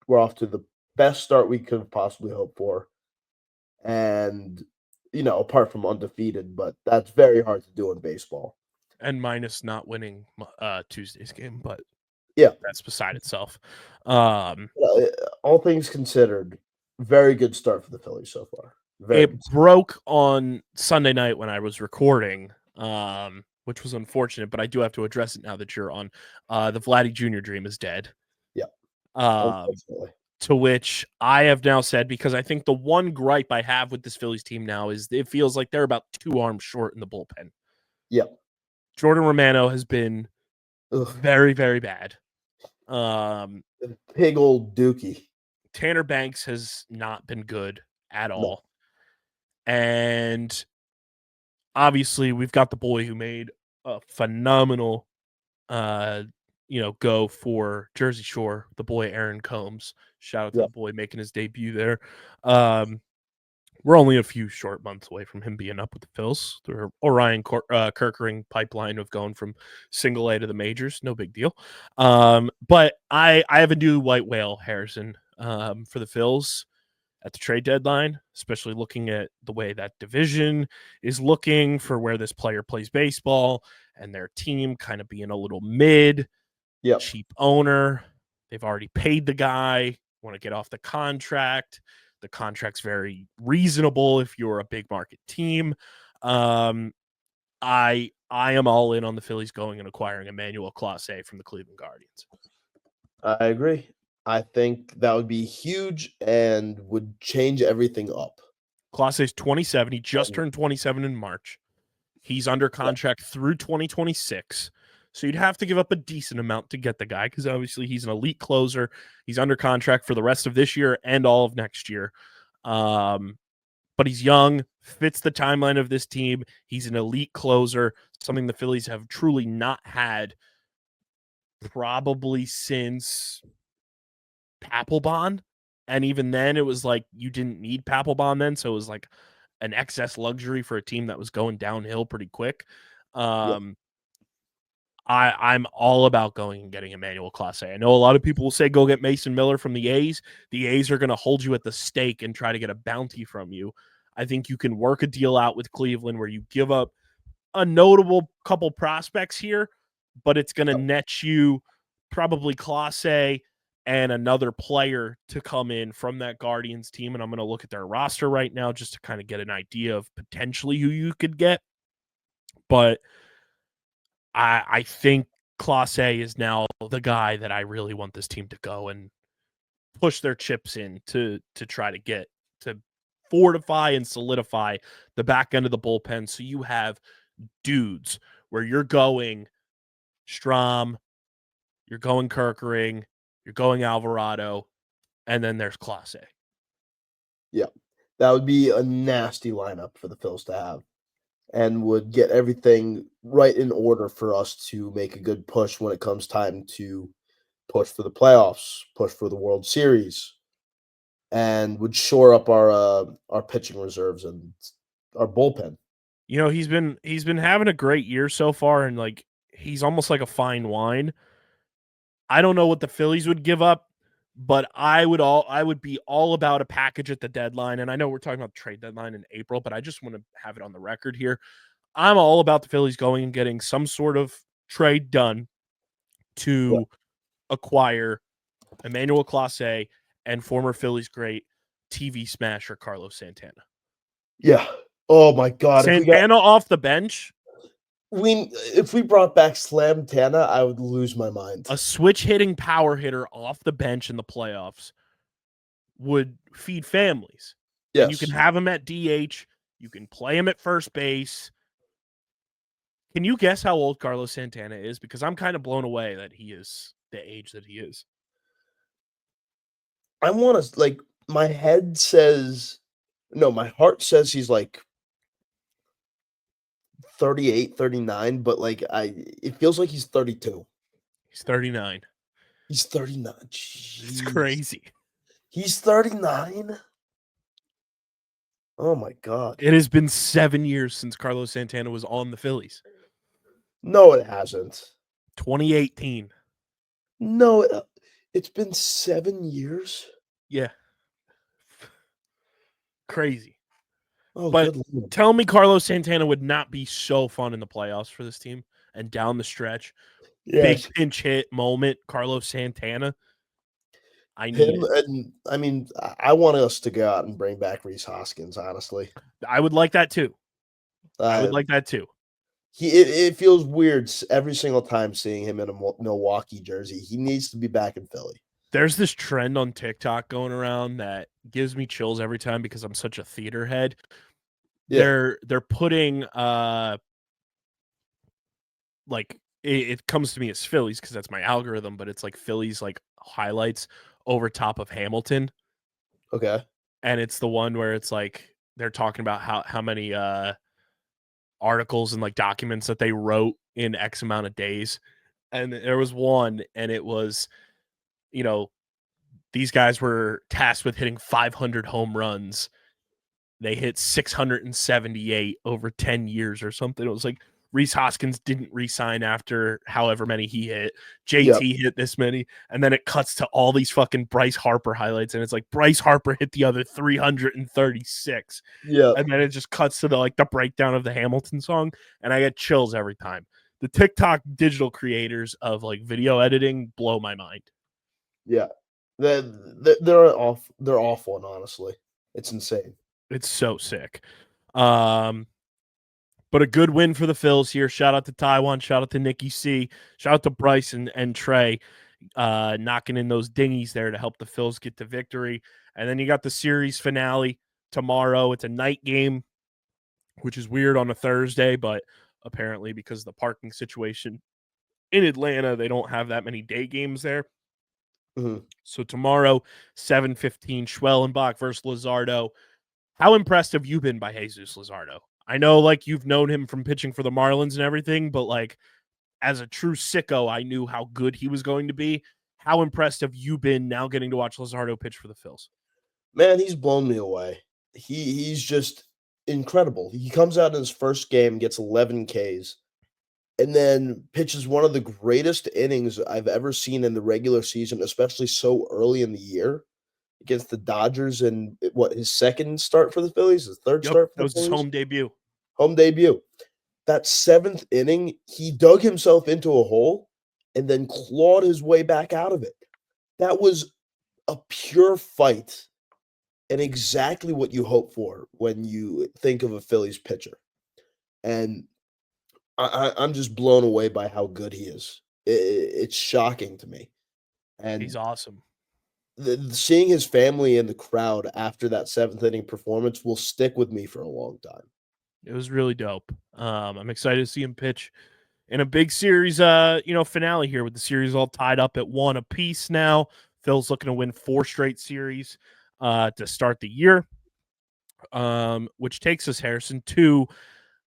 We're off to the best start we could have possibly hoped for. And, apart from undefeated, but that's very hard to do in baseball. And minus not winning Tuesday's game, but yeah, that's beside itself. All things considered, very good start for the Phillies so far. It broke on Sunday night when I was recording, which was unfortunate, but I do have to address it now that you're on. The Vladdy Jr. dream is dead. Yeah. To which I have now said, because I think the one gripe I have with this Phillies team now is it feels like they're about 2 arms short in the bullpen. Yeah. Jordan Romano has been very, very bad. Big old dookie. Tanner Banks has not been good at all. And obviously we've got the boy who made a phenomenal go for Jersey Shore, the boy Aaron Combs. Shout out to Yeah. the boy making his debut there. We're only a few short months away from him being up with the Phils through Orion Kirkering pipeline of going from single A to the majors. No big deal. But I have a new white whale, Harrison, for the Phils at the trade deadline, especially looking at the way that division is looking for where this player plays baseball and their team kind of being a little mid, cheap owner. They've already paid the guy, want to get off the contract. The contract's very reasonable if you're a big market team. I am all in on the Phillies going and acquiring Emmanuel Clase from the Cleveland Guardians. I agree. I think that would be huge and would change everything up. Clase's 27. He just turned 27 in March. He's under contract through 2026. So you'd have to give up a decent amount to get the guy because obviously he's an elite closer. He's under contract for the rest of this year and all of next year. But he's young, fits the timeline of this team. He's an elite closer, something the Phillies have truly not had probably since Papelbon. And even then, it was like you didn't need Papelbon then. So it was like an excess luxury for a team that was going downhill pretty quick. I'm all about going and getting Emmanuel Clase. I know a lot of people will say go get Mason Miller from the A's. The A's are going to hold you at the stake and try to get a bounty from you. I think you can work a deal out with Cleveland where you give up a notable couple prospects here, but it's going to net you probably Clase and another player to come in from that Guardians team. And I'm going to look at their roster right now just to kind of get an idea of potentially who you could get. But I think Clase is now the guy that I really want this team to go and push their chips in to try to get to fortify and solidify the back end of the bullpen. So you have dudes where you're going Strom, you're going Kirkering, you're going Alvarado, and then there's Clase. Yeah, that would be a nasty lineup for the Phils to have and would get everything right in order for us to make a good push when it comes time to push for the playoffs, push for the World Series, and would shore up our pitching reserves and our bullpen. You know, he's been having a great year so far, and like he's almost like a fine wine. I don't know what the Phillies would give up, but I would be all about a package at the deadline. And I know we're talking about the trade deadline in April, but I just want to have it on the record here. I'm all about the Phillies going and getting some sort of trade done to acquire Emmanuel Clase and former Phillies great TV smasher Carlos Santana. Yeah. Oh my God. Santana off the bench. If we brought back Slam Tana, I would lose my mind. A switch hitting power hitter off the bench in the playoffs would feed families. Yes. And you can have him at DH. You can play him at first base. Can you guess how old Carlos Santana is? Because I'm kind of blown away that he is the age that he is. I want to, like, my head says, no, my heart says he's like 38, 39, but like it feels like he's 32. He's 39. He's 39. Jeez. It's crazy. He's 39. Oh my God. It has been 7 years since Carlos Santana was on the Phillies. No, it hasn't. 2018. No, it's been 7 years. Yeah. Crazy. Oh, but tell me Carlos Santana would not be so fun in the playoffs for this team and down the stretch. Yes. Big pinch hit moment, Carlos Santana. I need him, and I mean, I want us to go out and bring back Rhys Hoskins, honestly. I would like that too. It feels weird every single time seeing him in a Milwaukee jersey. He needs to be back in Philly. There's this trend on TikTok going around that gives me chills every time because I'm such a theater head. Yeah. They're putting like it comes to me as Phillies because that's my algorithm, but it's like Phillies like highlights over top of Hamilton. Okay. And it's the one where it's like they're talking about how many articles and like documents that they wrote in X amount of days. And there was one, and it was, these guys were tasked with hitting 500 home runs. They hit 678 over 10 years or something. It was like Rhys Hoskins didn't re-sign after however many he hit. JT hit this many. And then it cuts to all these fucking Bryce Harper highlights. And it's like Bryce Harper hit the other 336. Yeah. And then it just cuts to the breakdown of the Hamilton song. And I get chills every time. The TikTok digital creators of video editing blow my mind. Yeah. They're off. They're awful, and honestly, it's insane. It's so sick. But a good win for the Phils here. Shout out to Taijuan. Shout out to Nicky C. Shout out to Bryce and Trey knocking in those dinghies there to help the Phils get to victory. And then you got the series finale tomorrow. It's a night game, which is weird on a Thursday, but apparently because of the parking situation in Atlanta, they don't have that many day games there. Mm-hmm. So tomorrow, 7:15, Schwellenbach versus Luzardo. How impressed have you been by Jesus Luzardo? I know, you've known him from pitching for the Marlins and everything, but, as a true sicko, I knew how good he was going to be. How impressed have you been now getting to watch Luzardo pitch for the Phils? Man, he's blown me away. He's just incredible. He comes out in his first game, gets 11 Ks, and then pitches one of the greatest innings I've ever seen in the regular season, especially so early in the year, against the Dodgers in his second start for the Phillies, his third start for the Phillies? That was his home debut. Home debut. That seventh inning, he dug himself into a hole and then clawed his way back out of it. That was a pure fight and exactly what you hope for when you think of a Phillies pitcher. And I'm just blown away by how good he is. It's shocking to me. And he's awesome. Seeing his family in the crowd after that seventh inning performance will stick with me for a long time. It was really dope. I'm excited to see him pitch in a big series, finale here with the series all tied up at 1 apiece now. Phil's looking to win 4 straight series to start the year, which takes us, Harrison, to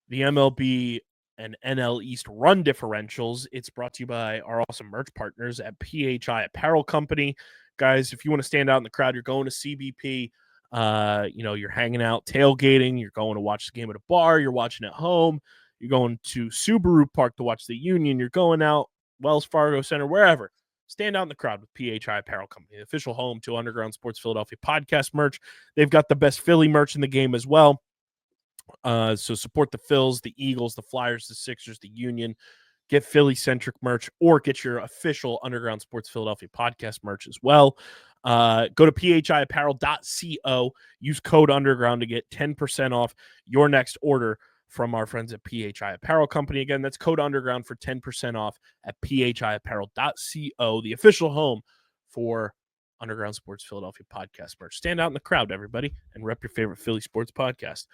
the MLB and NL East run differentials. It's brought to you by our awesome merch partners at PHI Apparel Company. Guys, if you want to stand out in the crowd, you're going to CBP, you're hanging out, tailgating, you're going to watch the game at a bar, you're watching at home, you're going to Subaru Park to watch the Union, you're going out Wells Fargo Center, wherever. Stand out in the crowd with PHI Apparel Company, the official home to Underground Sports Philadelphia podcast merch. They've got the best Philly merch in the game as well. So support the Phils, the Eagles, the Flyers, the Sixers, the Union. Get Philly-centric merch or get your official Underground Sports Philadelphia podcast merch as well. Go to phiapparel.co. Use code Underground to get 10% off your next order from our friends at PHI Apparel Company. Again, that's code Underground for 10% off at phiapparel.co, the official home for Underground Sports Philadelphia podcast merch. Stand out in the crowd, everybody, and rep your favorite Philly sports podcast.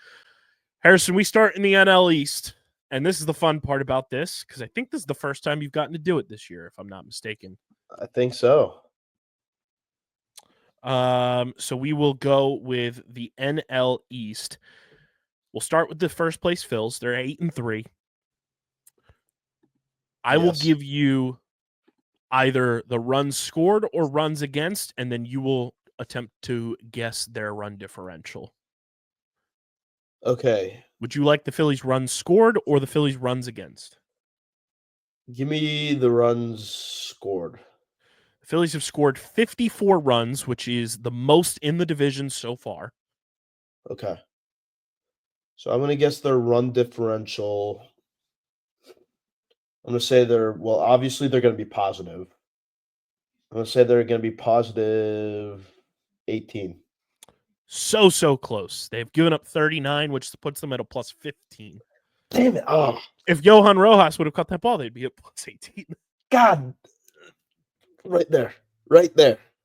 Harrison, we start in the NL East, and this is the fun part about this, because I think this is the first time you've gotten to do it this year, if I'm not mistaken. I think so. So we will go with the NL East. We'll start with the first place Phils. They're 8-3. I will give you either the runs scored or runs against, and then you will attempt to guess their run differential. Okay. Would you like the Phillies runs scored or the Phillies runs against? Give me the runs scored. The Phillies have scored 54 runs, which is the most in the division so far. Okay. So I'm going to guess their run differential. I'm going to say obviously they're going to be positive. I'm going to say they're going to be positive 18. So close. They've given up 39, which puts them at a plus 15. Damn it. Oh. If Johan Rojas would have caught that ball, they'd be at plus 18. God. Right there.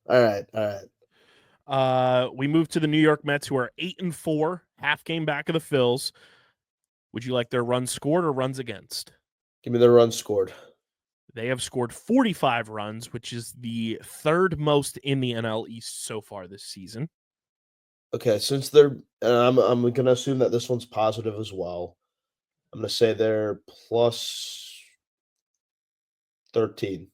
All right. We move to the New York Mets, who are 8-4, half game back of the Phils. Would you like their runs scored or runs against? Give me their runs scored. They have scored 45 runs, which is the third most in the NL East so far this season. Okay, since they're, I'm going to assume that this one's positive as well. I'm going to say they're plus 13.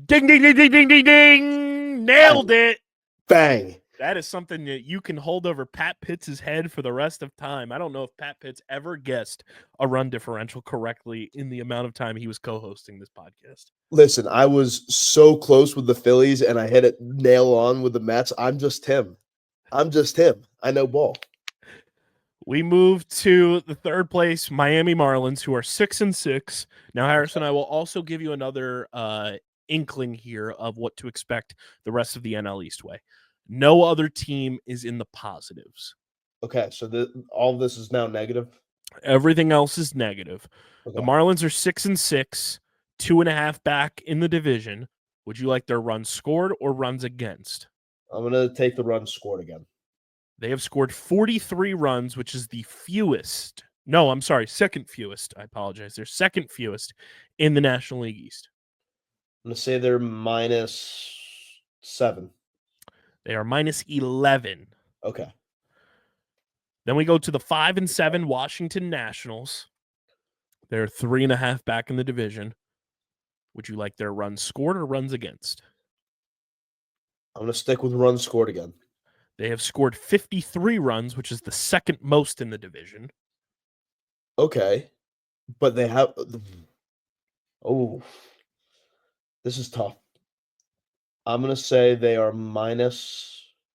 Ding, ding, ding, ding, ding, ding, ding. Nailed it. Bang. That is something that you can hold over Pat Pitts' head for the rest of time. I don't know if Pat Pitts ever guessed a run differential correctly in the amount of time he was co-hosting this podcast. Listen, I was so close with the Phillies, and I hit it nail on with the Mets. I'm just him. I know ball. We move to the third place Miami Marlins, who are 6-6. Now, Harrison, I will also give you another inkling here of what to expect the rest of the NL East way. No other team is in the positives. Okay, so all of this is now negative? Everything else is negative. Okay. The Marlins are 6-6, 2.5 back in the division. Would you like their runs scored or runs against? I'm going to take the runs scored again. They have scored 43 runs, which is the fewest. No, I'm sorry, second fewest. I apologize. They're second fewest in the National League East. I'm going to say they're -7. They are -11. Okay. Then we go to the 5-7 Washington Nationals. They're 3.5 back in the division. Would you like their runs scored or runs against? I'm going to stick with runs scored again. They have scored 53 runs, which is the second most in the division. Okay. But they have... Oh. This is tough. I'm going to say they are -10.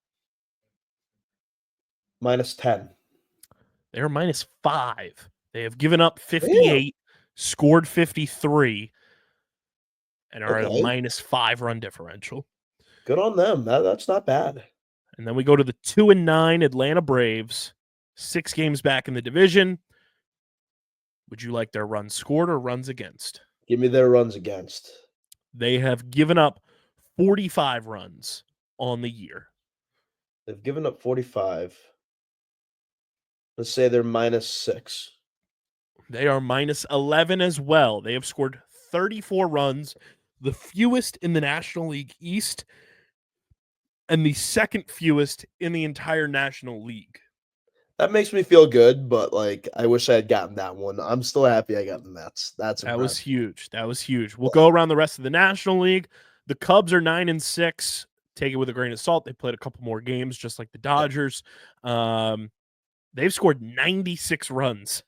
They are -5. They have given up 58, scored 53, and are at a -5 run differential. Good on them. That's not bad. And then we go to the 2-9 Atlanta Braves, 6 games back in the division. Would you like their runs scored or runs against? Give me their runs against. They have given up 45 runs on the year. They've given up 45. Let's say they're -6. They are -11 as well. They have scored 34 runs, the fewest in the National League East, and the second fewest in the entire National League. That makes me feel good, but I wish I had gotten that one. I'm still happy I got the Mets. That was huge. That was huge. We'll go around the rest of the National League. The Cubs are 9-6. Take it with a grain of salt. They played a couple more games, just like the Dodgers. They've scored 96 runs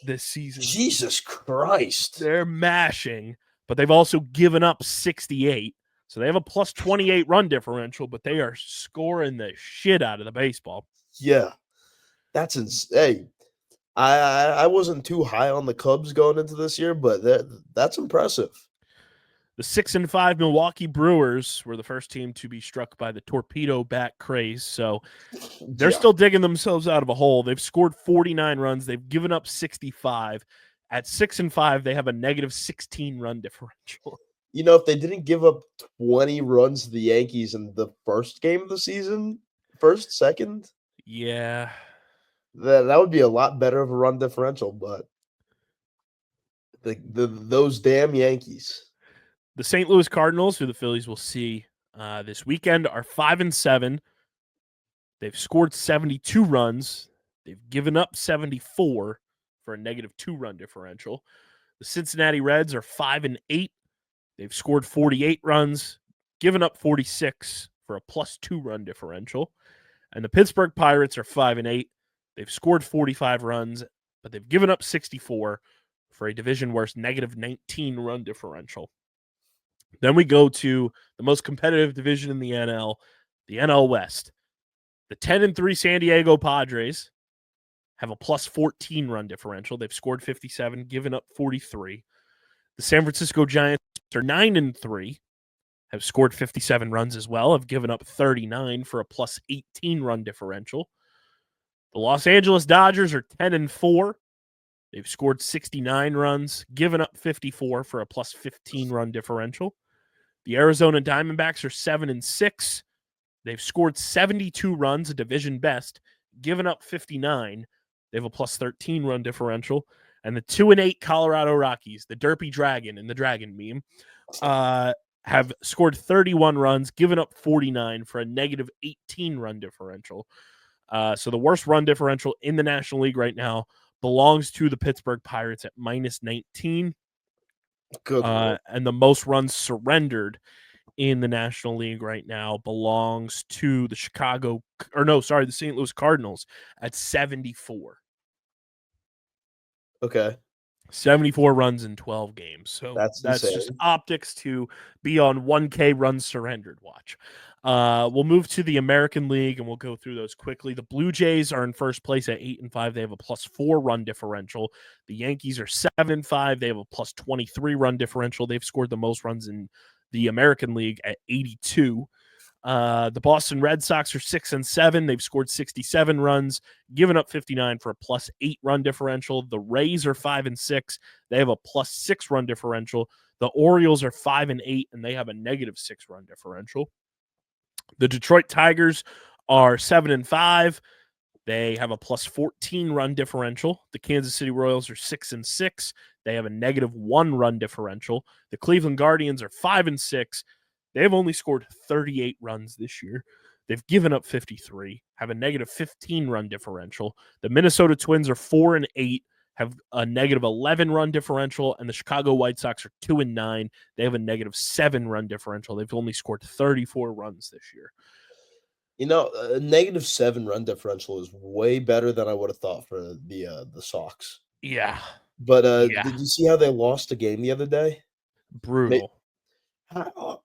this season. Jesus Christ. They're mashing, but they've also given up 68. So they have a +28 run differential, but they are scoring the shit out of the baseball. Yeah. That's insane. I wasn't too high on the Cubs going into this year, but that's impressive. The 6-5 Milwaukee Brewers were the first team to be struck by the torpedo bat craze, so they're still digging themselves out of a hole. They've scored 49 runs. They've given up 65. At 6-5, they have a -16 run differential. You know, if they didn't give up 20 runs to the Yankees in the first game of the season, second, yeah, that would be a lot better of a run differential, but those damn Yankees. The St. Louis Cardinals, who the Phillies will see this weekend, are 5-7. They've scored 72 runs. They've given up 74 for a -2 run differential. The Cincinnati Reds are 5-8. They've scored 48 runs, given up 46 for a +2 run differential. And the Pittsburgh Pirates are 5-8. They've scored 45 runs, but they've given up 64 for a division worst -19 run differential. Then we go to the most competitive division in the NL West. The 10-3 San Diego Padres have a +14 run differential. They've scored 57, given up 43. The San Francisco Giants are 9-3, have scored 57 runs as well, have given up 39 for a +18 run differential. The Los Angeles Dodgers are 10-4. They've scored 69 runs, given up 54 for a +15 run differential. The Arizona Diamondbacks are 7-6. They've scored 72 runs, a division best, given up 59. They have a +13 run differential. And the 2-8 Colorado Rockies, the Derpy Dragon in the Dragon meme, have scored 31 runs, given up 49 for a -18 run differential. So the worst run differential in the National League right now belongs to the Pittsburgh Pirates at -19. Good Lord. And the most runs surrendered in the National League right now belongs to the the St. Louis Cardinals at 74. Okay. 74 runs in 12 games. So That's that's insane. just optics to be on 1K runs surrendered watch. We'll move to the American League and we'll go through those quickly. The Blue Jays are in first place at 8-5. They have a +4 run differential. The Yankees are 7-5. They have a +23 run differential. They've scored the most runs in the American League at 82. The Boston Red Sox are 6-7. They've scored 67 runs, given up 59 for a +8 run differential. The Rays are 5-6. They have a +6 run differential. The Orioles are 5-8, and they have a -6 run differential. The Detroit Tigers are 7-5. They have a +14 run differential. The Kansas City Royals are 6-6. They have a -1 run differential. The Cleveland Guardians are 5-6. They have only scored 38 runs this year. They've given up 53, have a -15 run differential. The Minnesota Twins are 4-8, have a -11 run differential, and the Chicago White Sox are 2-9. They have a -7 run differential. They've only scored 34 runs this year. A -7 run differential is way better than I would have thought for the Sox. Yeah. But Yeah. did you see how they lost a game the other day? Brutal.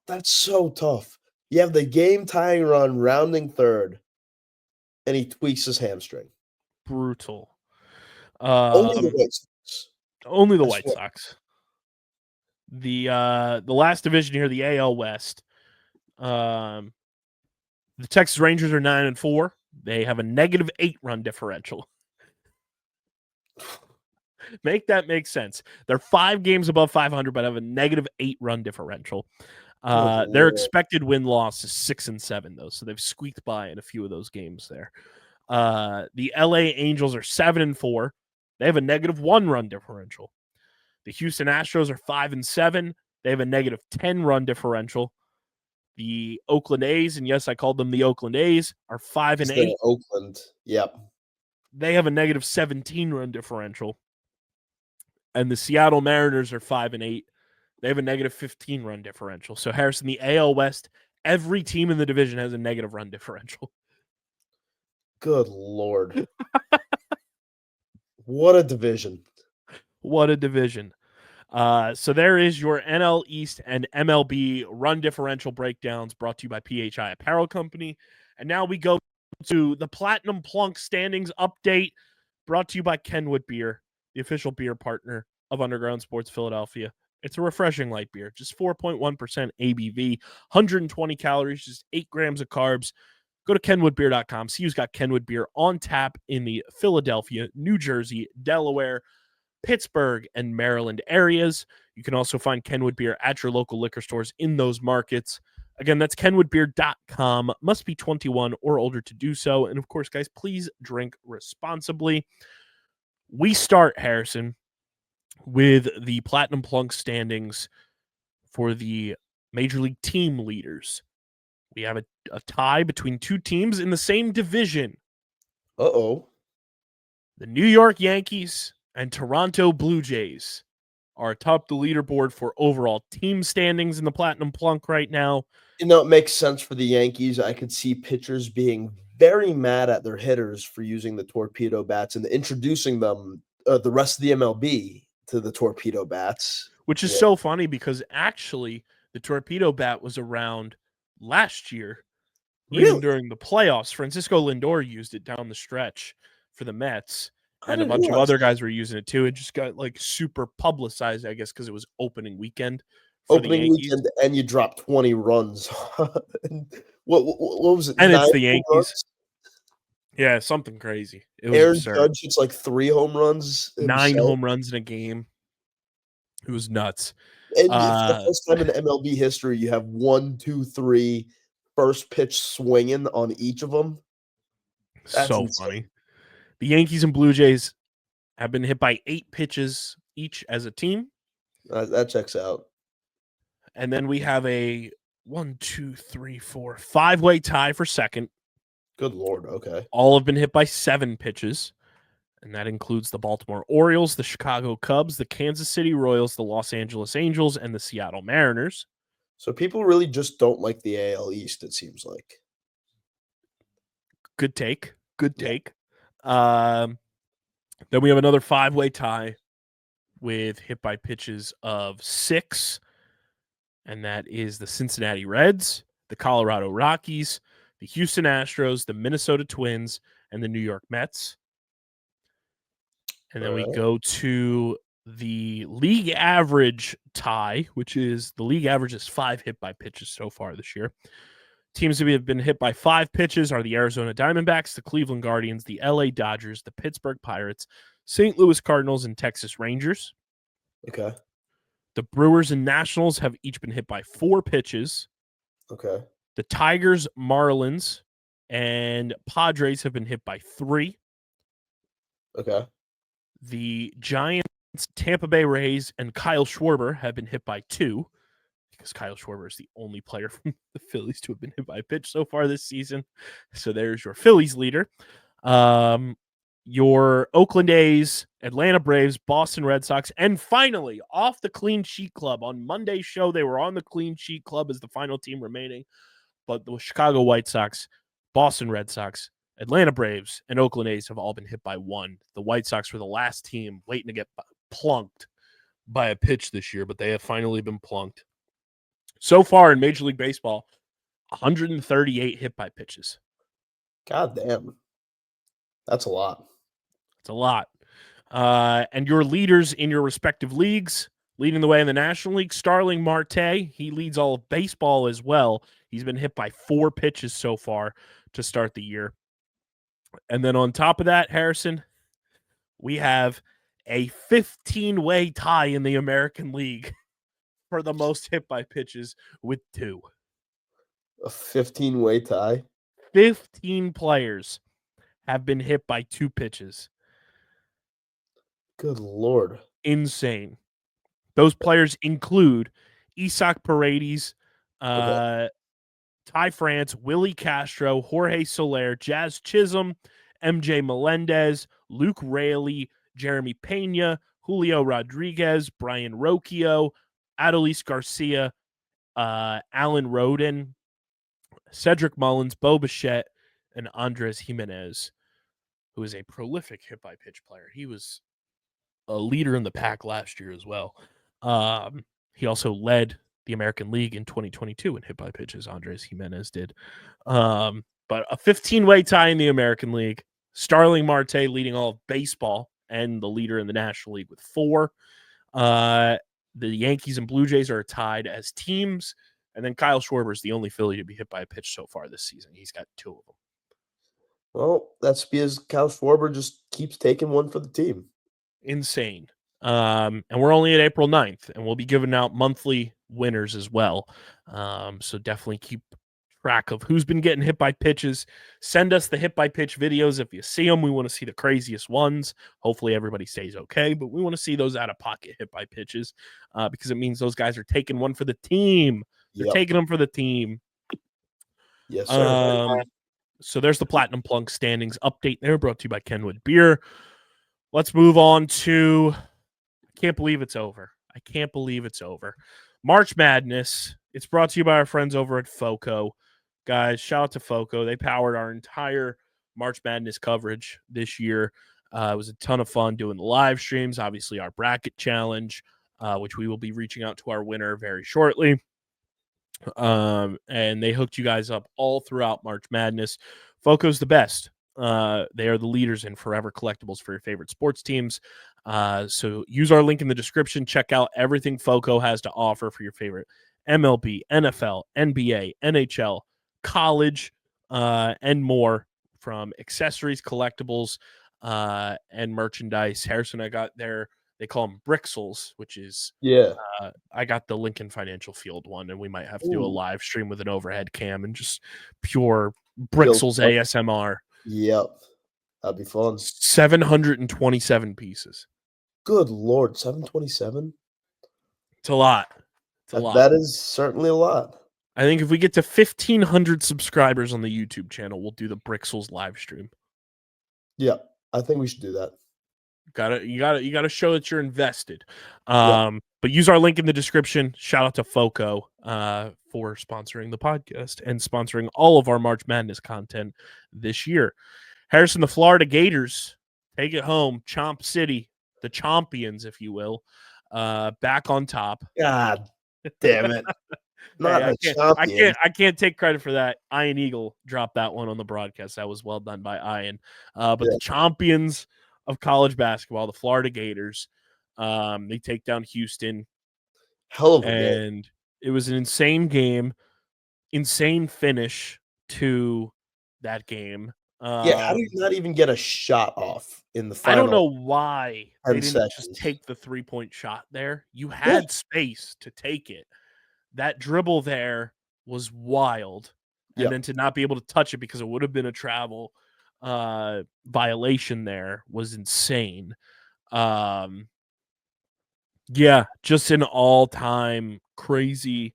That's so tough. You have the game tying run, rounding third, and he tweaks his hamstring. Brutal. Only the White Sox. Only the I White swear. Sox. The last division here, the AL West. The Texas Rangers are 9-4. They have a -8 run differential. Make that make sense. They're 5 games above 500, but have a -8 run differential. Their expected win-loss is 6-7, though, so they've squeaked by in a few of those games there. The LA Angels are 7-4. They have a -1 run differential. The Houston Astros are 5-7. They have a -10 run differential. The Oakland A's, and yes, I called them the Oakland A's, are 5-8. Oakland. Yep. They have a -17 run differential. And the Seattle Mariners are 5-8. They have a -15 run differential. So, Harrison, the AL West, every team in the division has a negative run differential. Good Lord. What a division. What a division. So there is your NL East and MLB run differential breakdowns brought to you by PHI Apparel Company. And now we go to the Platinum Plunk standings update brought to you by Kenwood Beer, the official beer partner of Underground Sports Philadelphia. It's a refreshing light beer, just 4.1% ABV, 120 calories, just 8 grams of carbs. Go to kenwoodbeer.com. See who's got Kenwood Beer on tap in the Philadelphia, New Jersey, Delaware, Pittsburgh, and Maryland areas. You can also find Kenwood Beer at your local liquor stores in those markets. Again, that's kenwoodbeer.com. Must be 21 or older to do so. And of course, guys, please drink responsibly. We start, Harrison, with the Platinum Plunk standings for the Major League team leaders. We have a tie between two teams in the same division. Uh-oh. The New York Yankees and Toronto Blue Jays are atop the leaderboard for overall team standings in the Platinum Plunk right now. It makes sense for the Yankees. I could see pitchers being very mad at their hitters for using the torpedo bats and introducing them, the rest of the MLB, to the torpedo bats. Which is so funny because actually the torpedo bat was around last year, even during the playoffs. Francisco Lindor used it down the stretch for the Mets. And a bunch of other guys were using it too. It just got super publicized, I guess, because it was opening weekend. Opening weekend, and you dropped 20 runs. what was it? And it's the Yankees. Runs? Yeah, something crazy. It was Aaron absurd. Judge hits 3 home runs. 9 home runs in a game. It was nuts. And for the first time in MLB history, you have 1, 2, 3 first pitch swinging on each of them. That's so funny. The Yankees and Blue Jays have been hit by 8 pitches each as a team. That checks out. And then we have a 5-way tie for second. Good Lord. Okay. All have been hit by 7 pitches. And that includes the Baltimore Orioles, the Chicago Cubs, the Kansas City Royals, the Los Angeles Angels, and the Seattle Mariners. So people really just don't like the AL East, it seems like. Good take. Good take. Then we have another 5-way tie with hit by pitches of 6. And that is the Cincinnati Reds, the Colorado Rockies, the Houston Astros, the Minnesota Twins, and the New York Mets. And then we go to the league average tie, which is the league average is 5 hit by pitches so far this year. Teams that have been hit by 5 pitches are the Arizona Diamondbacks, the Cleveland Guardians, the LA Dodgers, the Pittsburgh Pirates, St. Louis Cardinals, and Texas Rangers. Okay. The Brewers and Nationals have each been hit by 4 pitches. Okay. The Tigers, Marlins, and Padres have been hit by 3. Okay. The Giants, Tampa Bay Rays, and Kyle Schwarber have been hit by 2, because Kyle Schwarber is the only player from the Phillies to have been hit by a pitch so far this season. So there's your Phillies leader. Your Oakland A's, Atlanta Braves, Boston Red Sox, and finally, off the Clean Sheet Club. On Monday's show, they were on the Clean Sheet Club as the final team remaining, but the Chicago White Sox, Boston Red Sox, Atlanta Braves, and Oakland A's have all been hit by 1. The White Sox were the last team waiting to get plunked by a pitch this year, but they have finally been plunked. So far in Major League Baseball, 138 hit by pitches. God damn. That's a lot. It's a lot. And your leaders in your respective leagues, leading the way in the National League, Starling Marte, he leads all of baseball as well. He's been hit by 4 pitches so far to start the year. And then on top of that, Harrison, we have a 15-way tie in the American League for the most hit by pitches with 2. A 15-way tie? 15 players have been hit by 2 pitches. Good Lord. Insane. Those players include Isaac Paredes, Ty France, Willie Castro, Jorge Soler, Jazz Chisholm, MJ Melendez, Luke Raley, Jeremy Pena, Julio Rodriguez, Brian Rocchio, Adolis Garcia, Alan Roden, Cedric Mullins, Bo Bichette, and Andres Jimenez, who is a prolific hit-by-pitch player. He was a leader in the pack last year as well. He also led the American League in 2022 in hit-by-pitches, Andres Jimenez did. But a 15-way tie in the American League. Starling Marte leading all of baseball and the leader in the National League with 4. The Yankees and Blue Jays are tied as teams. And then Kyle Schwarber is the only Philly to be hit by a pitch so far this season. He's got 2 of them. Well, that's because Kyle Schwarber just keeps taking one for the team. Insane. And we're only at April 9th, and we'll be giving out monthly winners as well. So definitely keep track of who's been getting hit by pitches. Send us the hit by pitch videos if you see them. We want to see the craziest ones. Hopefully everybody stays okay, but we want to see those out of pocket hit by pitches because it means those guys are taking one for the team. They're taking them for the team. Yes, sir. So there's the Platinum Plunk standings update there, brought to you by Kenwood Beer. Let's move on to, I can't believe it's over. I can't believe it's over. March Madness. It's brought to you by our friends over at FOCO. Guys, shout out to FOCO. They powered our entire March Madness coverage this year. It was a ton of fun doing the live streams, obviously our bracket challenge, which we will be reaching out to our winner very shortly. And they hooked you guys up all throughout March Madness. FOCO's the best. They are the leaders in forever collectibles for your favorite sports teams. So use our link in the description. Check out everything FOCO has to offer for your favorite MLB, NFL, NBA, NHL, college, and more, from accessories, collectibles, and merchandise. Harrison, I got there. They call them Brixels, which is, I got the Lincoln Financial Field one, and we might have to do a live stream with an overhead cam and just pure Brixels ASMR. Yep. That'd be fun. 727 pieces. Good Lord, 727? It's a lot. It's a lot. That is certainly a lot. I think if we get to 1,500 subscribers on the YouTube channel, we'll do the Brixels live stream. Yeah, I think we should do that. You gotta show that you're invested. Yeah. But use our link in the description. Shout out to Foco for sponsoring the podcast and sponsoring all of our March Madness content this year. Harrison, the Florida Gators take it home. Chomp City, the champions, if you will, back on top. God damn it! Not Hey, the champion. I can't take credit for that. Ian Eagle dropped that one on the broadcast. That was well done by Ian. But Yeah. the champions of college basketball, the Florida Gators, they take down Houston. Hell of a game. And it was an insane game, insane finish to that game. Yeah, how do you not even get a shot off in the I final? don't know why 10 they didn't just seconds. take the 3-point shot there. You had space to take it. That dribble there was wild. And Yep. then to not be able to touch it because it would have been a travel violation there was insane. Yeah, just an all-time crazy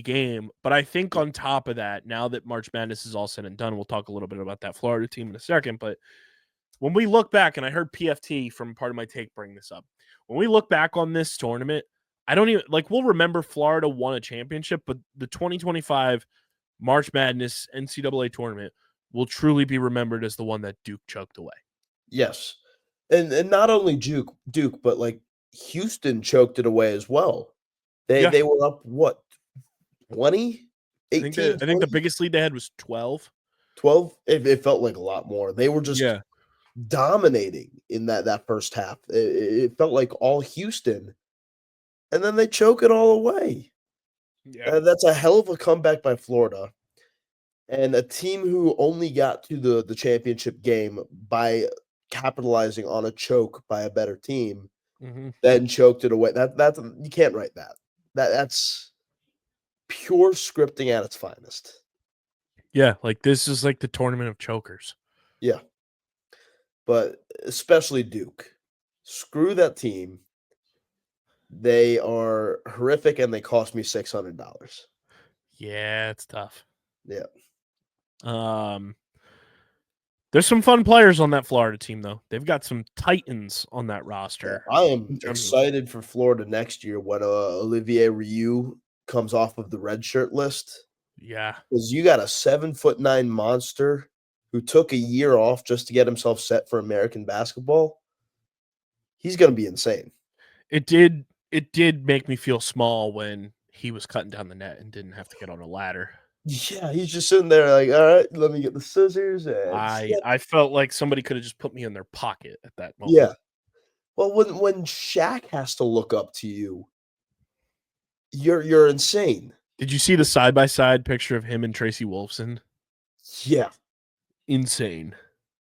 game. But I think on top of that, now that March Madness is all said and done, we'll talk a little bit about that Florida team in a second. But when we look back, and I heard PFT from Part of My Take bring this up, when we look back on this tournament, I don't even we'll remember Florida won a championship, but the 2025 March Madness NCAA tournament will truly be remembered as the one that Duke choked away. Yes. And not only Duke, but like Houston choked it away as well. They were up what? 20? 18? I think the biggest lead they had was 12. 12? It felt like a lot more. They were just dominating in that first half. It felt like all Houston. And then they choke it all away. Yeah. That's a hell of a comeback by Florida. And a team who only got to the championship game by capitalizing on a choke by a better team, then choked it away. That's you can't write that. That's pure scripting at its finest. Yeah, like this is like the tournament of chokers. Yeah. But especially Duke. Screw that team. They are horrific and they cost me $600. Yeah, it's tough. Yeah. There's some fun players on that Florida team, though. They've got some titans on that roster. I am excited for Florida next year when Olivier Rioux comes off of the red shirt list. Yeah. Because you got a 7'9" monster who took a year off just to get himself set for American basketball. He's going to be insane. It did make me feel small when he was cutting down the net and didn't have to get on a ladder. Yeah, he's just sitting there like, all right, let me get the scissors. I felt like somebody could have just put me in their pocket at that moment. Yeah. Well, when Shaq has to look up to you, you're insane. Did you see the side-by-side picture of him and Tracy Wolfson? Yeah. Insane.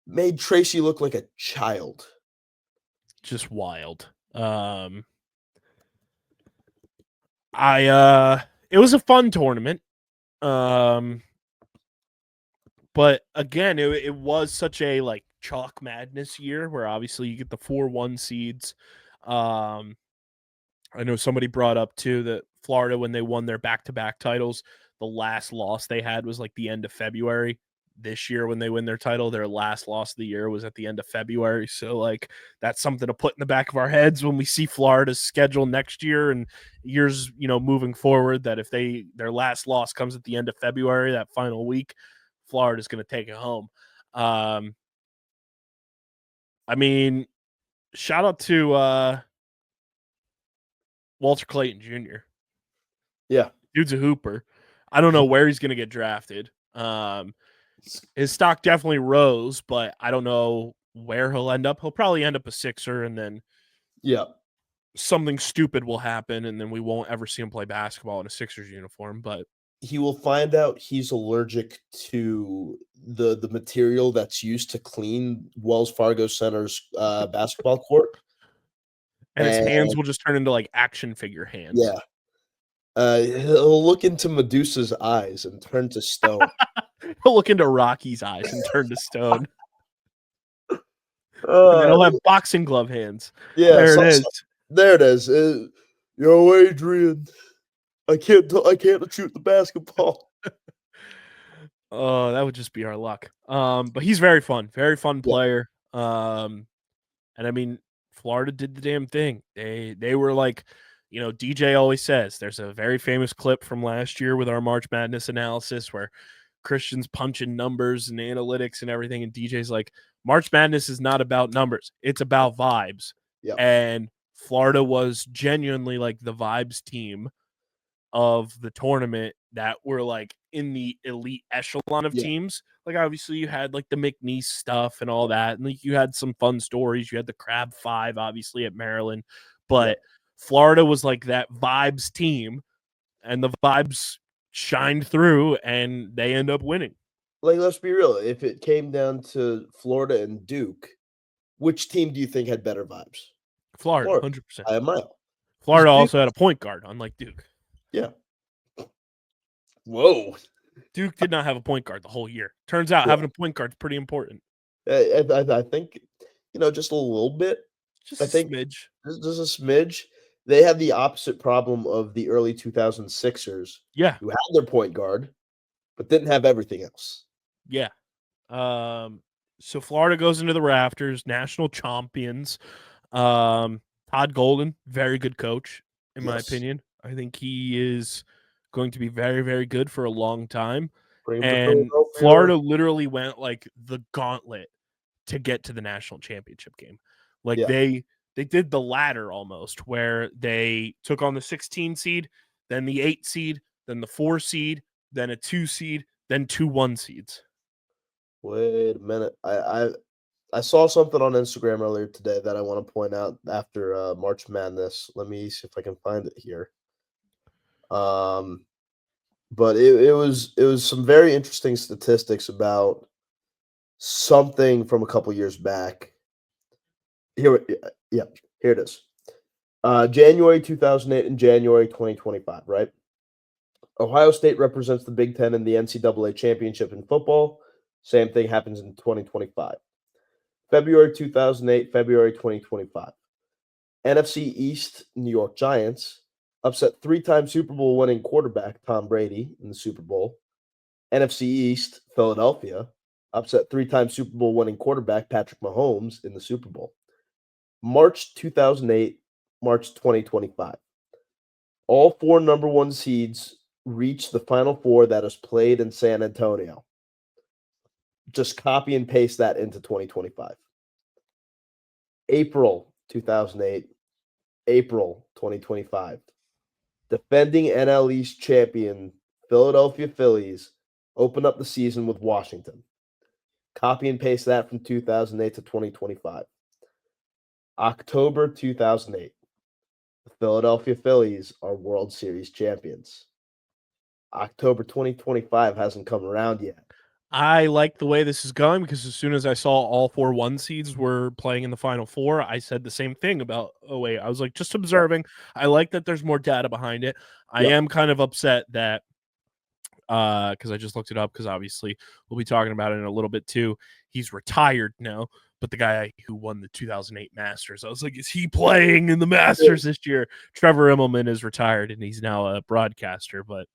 Made Tracy look like a child. Just wild. It was a fun tournament. But again, it was such a like chalk madness year where obviously you get the 4-1 seeds. I know somebody brought up too that Florida, when they won their back-to-back titles, the last loss they had was like the end of February. This year, when they win their title, their last loss of the year was at the end of February. So, like, that's something to put in the back of our heads when we see Florida's schedule next year and years, moving forward, that if their last loss comes at the end of February, that final week, Florida's going to take it home. I mean, shout out to Walter Clayton Jr. Yeah. Dude's a hooper. I don't know where he's going to get drafted. His stock definitely rose, but I don't know where he'll end up. He'll probably end up a Sixer, and then something stupid will happen, and then we won't ever see him play basketball in a Sixers uniform. But he will find out he's allergic to the material that's used to clean Wells Fargo Center's basketball court. And his hands will just turn into like action figure hands. Yeah. He'll look into Medusa's eyes and turn to stone. He'll look into Rocky's eyes and turn to stone. He'll have boxing glove hands. Yeah, there it is. There it is. Yo, Adrian, I can't shoot the basketball. Oh, that would just be our luck. But he's very fun player. And I mean, Florida did the damn thing. They were like, DJ always says there's a very famous clip from last year with our March Madness analysis where Christian's punching numbers and analytics and everything, and DJ's like, March Madness is not about numbers, it's about vibes. Yep. And Florida was genuinely like the vibes team of the tournament that were like in the elite echelon of teams. Like obviously you had like the McNeese stuff and all that, and like you had some fun stories. You had the Crab Five obviously at Maryland, but Florida was like that vibes team, and the vibes shined through, and they end up winning. Like, let's be real. If it came down to Florida and Duke, which team do you think had better vibes? Florida, 100%. By a mile. Florida also had a point guard, unlike Duke. Yeah. Whoa. Duke did not have a point guard the whole year. Turns out having a point guard is pretty important. I think, just a little bit. Just a smidge. Just a smidge. They had the opposite problem of the early 2006ers. Yeah. Who had their point guard, but didn't have everything else. Yeah. So Florida goes into the rafters, national champions. Todd Golden, very good coach, in my opinion. I think he is going to be very, very good for a long time. And Florida literally went like the gauntlet to get to the national championship game. Like they did the ladder almost, where they took on the 16 seed, then the 8 seed, then the 4 seed, then a 2 seed, then 2 1 seeds. Wait a minute. I saw something on Instagram earlier today that I want to point out after March Madness. Let me see if I can find it here. But it was some very interesting statistics about something from a couple years back. Here it is. January 2008 and January 2025, right? Ohio State represents the Big Ten in the NCAA Championship in football. Same thing happens in 2025. February 2008, February 2025. NFC East, New York Giants upset 3-time Super Bowl winning quarterback Tom Brady in the Super Bowl. NFC East, Philadelphia upset 3-time Super Bowl winning quarterback Patrick Mahomes in the Super Bowl. March 2008, March 2025. All 4 number 1 seeds reached the Final Four that is played in San Antonio. Just copy and paste that into 2025. April 2008, April 2025. Defending NL East champion Philadelphia Phillies open up the season with Washington. Copy and paste that from 2008 to 2025. October 2008. The Philadelphia Phillies are World Series champions. October 2025 hasn't come around yet. I like the way this is going because as soon as I saw all 4 1 seeds were playing in the Final Four, I said the same thing about 08. I was like, just observing. I like that there's more data behind it. I am kind of upset that because I just looked it up because obviously we'll be talking about it in a little bit too. He's retired now, but the guy who won the 2008 Masters, I was like, is he playing in the Masters this year? Trevor Immelman is retired and he's now a broadcaster, but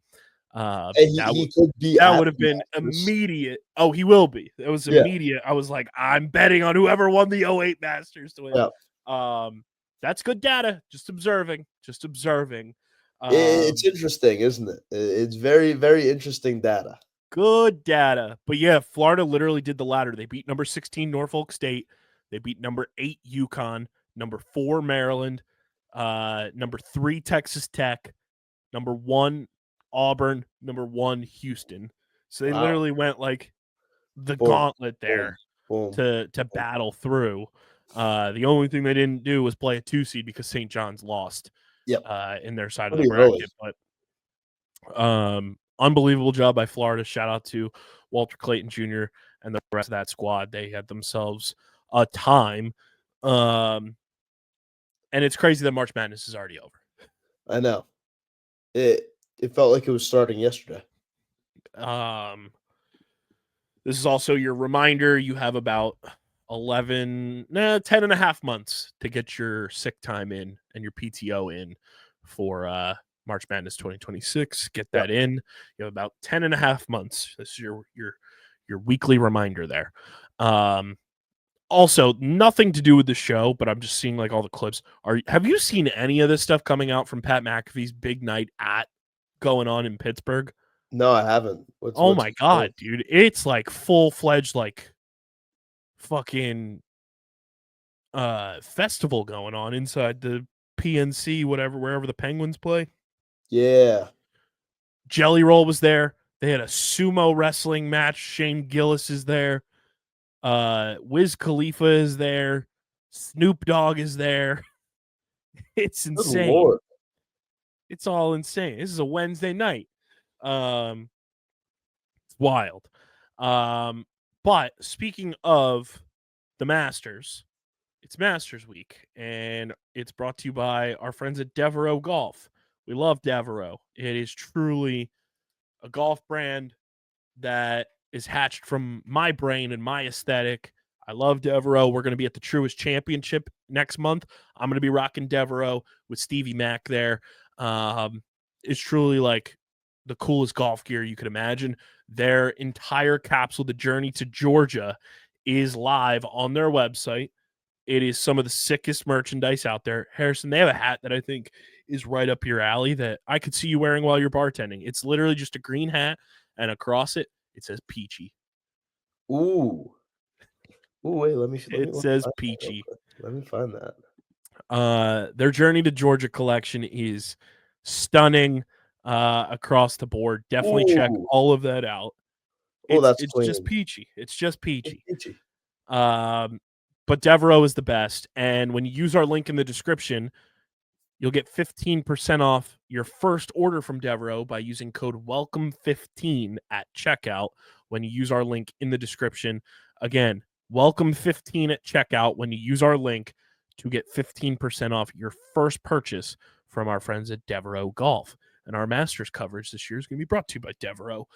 that would have been immediate. Oh, he will be. It was immediate. I was like, I'm betting on whoever won the 08 Masters to win. That's good data. Just observing. It's interesting, isn't it? It's very, very interesting data. Good data. But yeah, Florida literally did the ladder. They beat number 16 Norfolk State. They beat number 8 UConn, number 4 Maryland, number 3 Texas Tech, number 1 Auburn, number 1 Houston. So they literally went like the gauntlet there to battle through. The only thing they didn't do was play a 2 seed because St. John's lost in their side of the bracket. But unbelievable job by Florida. Shout out to Walter Clayton Jr. and the rest of that squad. They had themselves a time. And it's crazy that March Madness is already over. I know. It felt like it was starting yesterday. This is also your reminder. You have about 10 and a half months to get your sick time in and your PTO in for March Madness 2026. Get that in. You have about 10 and a half months. This is your weekly reminder there. Also, nothing to do with the show, but I'm just seeing like all the clips. Have you seen any of this stuff coming out from Pat McAfee's big night going on in Pittsburgh? No, I haven't. Oh my God, dude. It's like full-fledged like fucking festival going on inside the PNC, wherever the Penguins play. Yeah. Jelly Roll was there. They had a sumo wrestling match. Shane Gillis is there. Wiz Khalifa is there. Snoop Dogg is there. It's Good insane. Lord. It's all insane. This is a Wednesday night. It's wild. But speaking of the Masters, it's Masters Week, and it's brought to you by our friends at Devereaux Golf. We love Devereaux. It is truly a golf brand that is hatched from my brain and my aesthetic. I love Devereaux. We're going to be at the Truist Championship next month. I'm going to be rocking Devereaux with Stevie Mac there. It's truly like the coolest golf gear you could imagine. Their entire capsule, the journey to Georgia, is live on their website. It is some of the sickest merchandise out there. Harrison, they have a hat that I think is right up your alley that I could see you wearing while you're bartending. It's literally just a green hat, and across it, it says Peachy. Ooh, wait, let me It says Peachy. Let me find that. Their Journey to Georgia collection is stunning across the board. Definitely check all of that out. It's just peachy. It's just peachy. But Devereaux is the best. And when you use our link in the description, you'll get 15% off your first order from Devereaux by using code WELCOME15 at checkout when you use our link in the description. Again, WELCOME15 at checkout when you use our link to get 15% off your first purchase from our friends at Devereaux Golf. And our Masters coverage this year is going to be brought to you by Devereaux.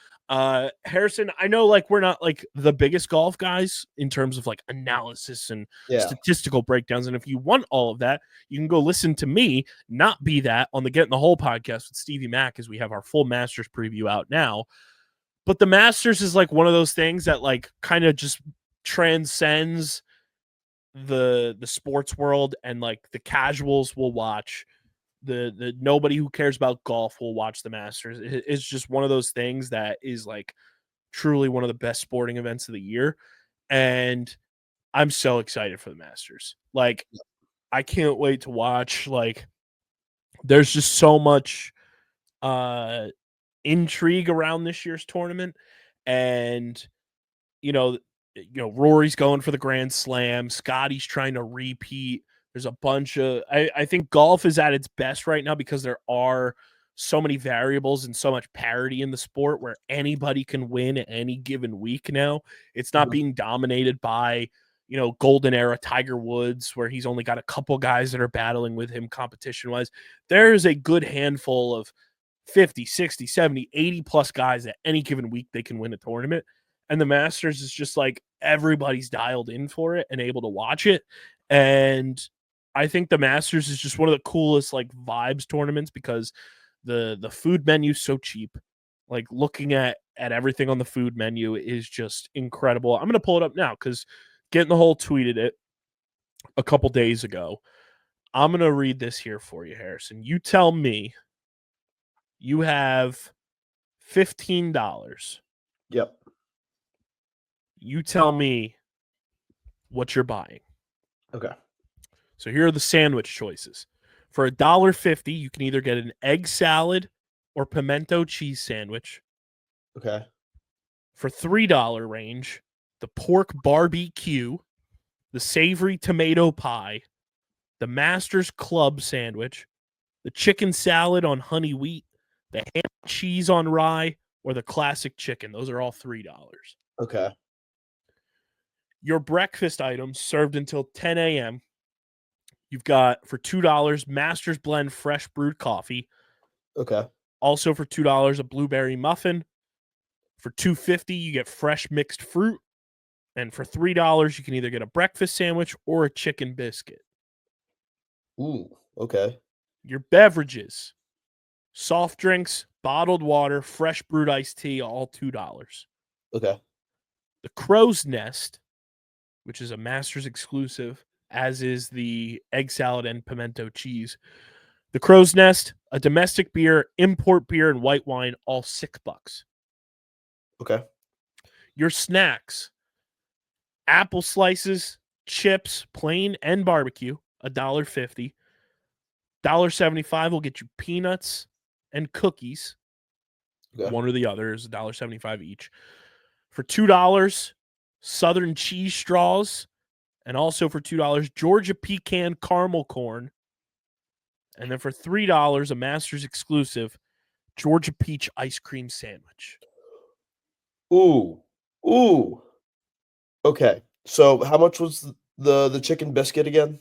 Harrison, I know like we're not like the biggest golf guys in terms of like analysis and statistical breakdowns. And if you want all of that, you can go listen to me not be that on the Get in the Hole podcast with Stevie Mac as we have our full Masters preview out now. But the Masters is like one of those things that like kind of just transcends the sports world, and like the casuals will watch. The nobody who cares about golf will watch the Masters. It's just one of those things that is like truly one of the best sporting events of the year. And I'm so excited for the Masters. Like, I can't wait to watch. Like, there's just so much intrigue around this year's tournament. And, you know, Rory's going for the Grand Slam. Scotty's trying to repeat. There's a bunch of I think golf is at its best right now because there are so many variables and so much parity in the sport where anybody can win at any given week now. It's not being dominated by, golden era Tiger Woods where he's only got a couple guys that are battling with him competition-wise. There's a good handful of 50, 60, 70, 80 plus guys at any given week they can win a tournament. And the Masters is just like everybody's dialed in for it and able to watch it. And I think the Masters is just one of the coolest like vibes tournaments because the food menu is so cheap. Like looking at everything on the food menu is just incredible. I'm going to pull it up now because Getting the Hole tweeted it a couple days ago. I'm going to read this here for you, Harrison. You tell me you have $15. Yep. You tell me what you're buying. Okay. So here are the sandwich choices. For $1.50, you can either get an egg salad or pimento cheese sandwich. Okay. For $3 range, the pork barbecue, the savory tomato pie, the Masters Club sandwich, the chicken salad on honey wheat, the ham and cheese on rye, or the classic chicken. Those are all $3. Okay. Your breakfast items served until 10 a.m. You've got, for $2, Masters Blend fresh brewed coffee. Okay. Also for $2, a blueberry muffin. For $2.50, you get fresh mixed fruit. And for $3, you can either get a breakfast sandwich or a chicken biscuit. Ooh, okay. Your beverages, soft drinks, bottled water, fresh brewed iced tea, all $2. Okay. The Crow's Nest which is a Masters exclusive, as is the egg salad and pimento cheese. The Crow's Nest, a domestic beer, import beer, and white wine, all $6. Okay. Your snacks, apple slices, chips, plain and barbecue, $1.50. $1.75 will get you peanuts and cookies. Okay. One or the other is $1.75 each. For $2, Southern cheese straws, and also for $2, Georgia pecan caramel corn. And then for $3, a Masters exclusive, Georgia peach ice cream sandwich. Ooh. Okay. So how much was the chicken biscuit again?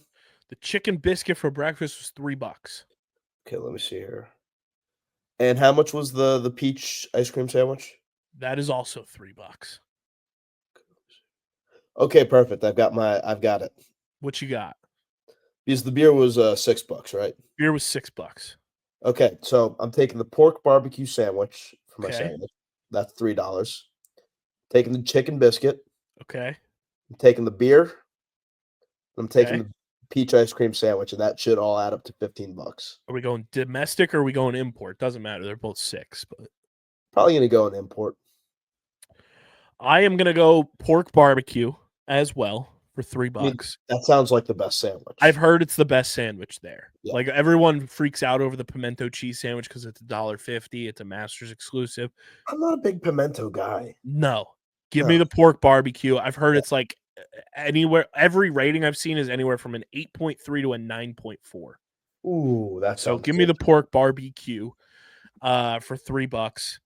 The chicken biscuit for breakfast was $3. Okay, let me see here. And how much was the peach ice cream sandwich? That is also $3. Okay, perfect. I've got it. What you got? Because the beer was $6, right? Beer was $6. Okay, so I'm taking the pork barbecue sandwich for my Okay. sandwich. That's $3. Taking the chicken biscuit. Okay. I'm taking the beer. I'm taking Okay. the peach ice cream sandwich, and that should all add up to $15. Are we going domestic or are we going import? Doesn't matter. They're both $6. But Probably gonna go in import. I am gonna go pork barbecue as well for $3. I mean, that sounds like the best sandwich. I've heard it's the best sandwich there. Yeah. Like everyone freaks out over the pimento cheese sandwich because it's $1.50. It's a Masters exclusive. I'm not a big pimento guy. No, give me No. the pork barbecue. I've heard it's like anywhere. Every rating I've seen is anywhere from an 8.3 to a 9.4. Ooh, that's So give me the pork barbecue for $3.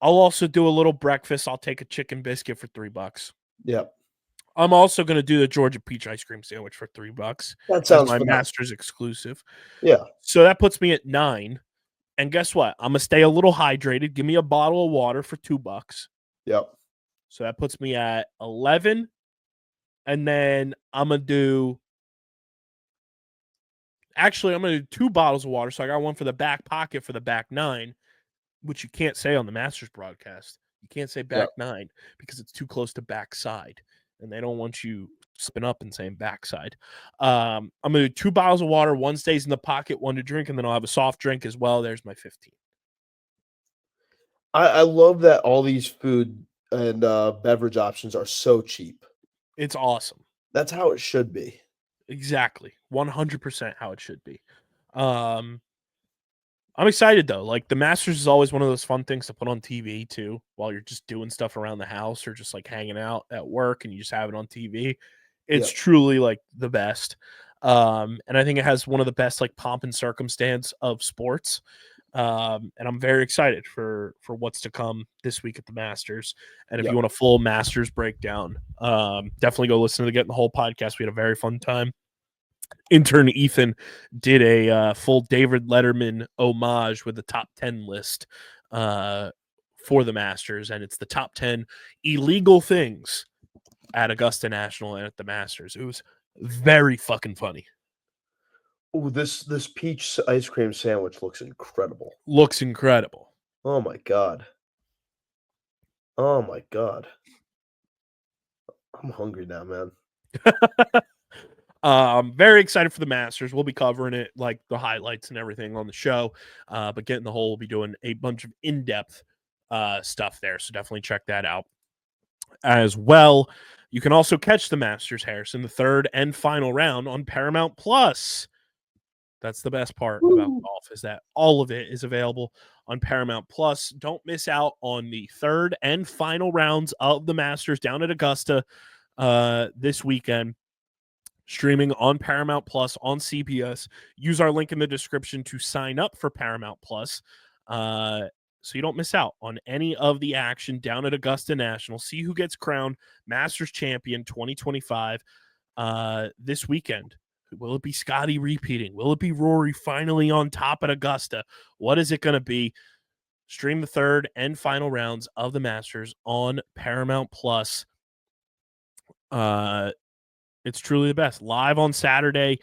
I'll also do a little breakfast. I'll take a chicken biscuit for $3. Yep. I'm also going to do the Georgia peach ice cream sandwich for $3. That That's sounds my phenomenal. Masters exclusive. Yeah. So that puts me at 9. And guess what? I'm going to stay a little hydrated. Give me a bottle of water for $2. Yep. So that puts me at 11. And then I'm going to do. Actually, I'm going to do 2 bottles of water. So I got one for the back pocket for the back 9, which you can't say on the Masters broadcast. You can't say back 9 because it's too close to backside. And they don't want you spin up and saying backside. I'm going to do 2 bottles of water. One stays in the pocket, one to drink, and then I'll have a soft drink as well. There's my 15. I love that all these food and beverage options are so cheap. It's awesome. That's how it should be. Exactly. 100% how it should be. I'm excited though. Like the Masters is always one of those fun things to put on TV too, while you're just doing stuff around the house or just like hanging out at work and you just have it on TV. It's truly like the best. And I think it has one of the best like pomp and circumstance of sports. And I'm very excited for what's to come this week at the Masters. And if you want a full Masters breakdown, definitely go listen to the whole podcast. We had a very fun time. Intern Ethan did a full David Letterman homage with the top 10 list for the Masters, and it's the top 10 illegal things at Augusta National and at the Masters. It was very fucking funny. Oh, this peach ice cream sandwich looks incredible. Looks incredible. Oh my god. Oh my god. I'm hungry now, man. Very excited for the Masters. We'll be covering it, like the highlights and everything on the show. But getting the whole, we'll be doing a bunch of in-depth stuff there. So definitely check that out as well. You can also catch the Masters, Harrison, the third and final round on Paramount Plus. That's the best part about golf, is that all of it is available on Paramount Plus. Don't miss out on the third and final rounds of the Masters down at Augusta this weekend. Streaming on Paramount Plus on CBS. Use our link in the description to sign up for Paramount Plus so you don't miss out on any of the action down at Augusta National. See who gets crowned Masters Champion 2025 this weekend. Will it be Scotty repeating? Will it be Rory finally on top at Augusta? What is it going to be? Stream the third and final rounds of the Masters on Paramount Plus. It's truly the best. Live on Saturday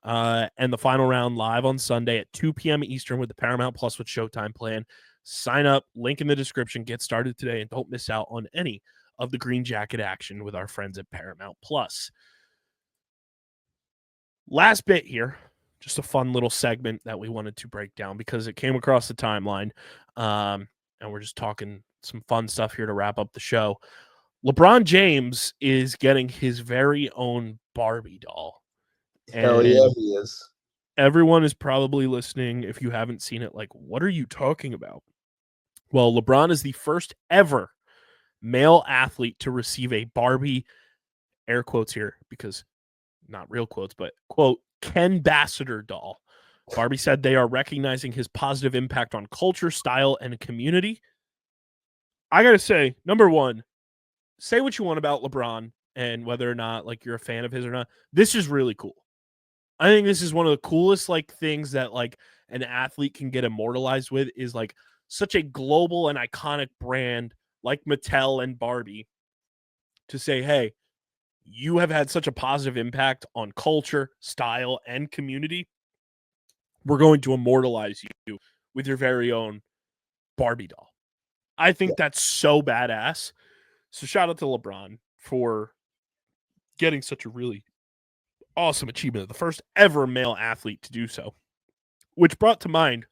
and the final round live on Sunday at 2 p.m. Eastern with the Paramount Plus with Showtime plan. Sign up, link in the description, get started today, and don't miss out on any of the Green Jacket action with our friends at Paramount Plus. Last bit here, just a fun little segment that we wanted to break down because it came across the timeline, and we're just talking some fun stuff here to wrap up the show. LeBron James is getting his very own Barbie doll. Hell yeah, he is. Everyone is probably listening. If you haven't seen it, like, what are you talking about? Well, LeBron is the first ever male athlete to receive a Barbie, air quotes here, because not real quotes, but quote, Kenbassador doll. Barbie said they are recognizing his positive impact on culture, style, and community. I got to say, number one, say what you want about LeBron and whether or not like you're a fan of his or not. This is really cool. I think this is one of the coolest like things that like an athlete can get immortalized with is like such a global and iconic brand like Mattel and Barbie to say, hey, you have had such a positive impact on culture, style, and community. We're going to immortalize you with your very own Barbie doll. I think that's so badass. So shout out to LeBron for getting such a really awesome achievement, the first ever male athlete to do so, which brought to mind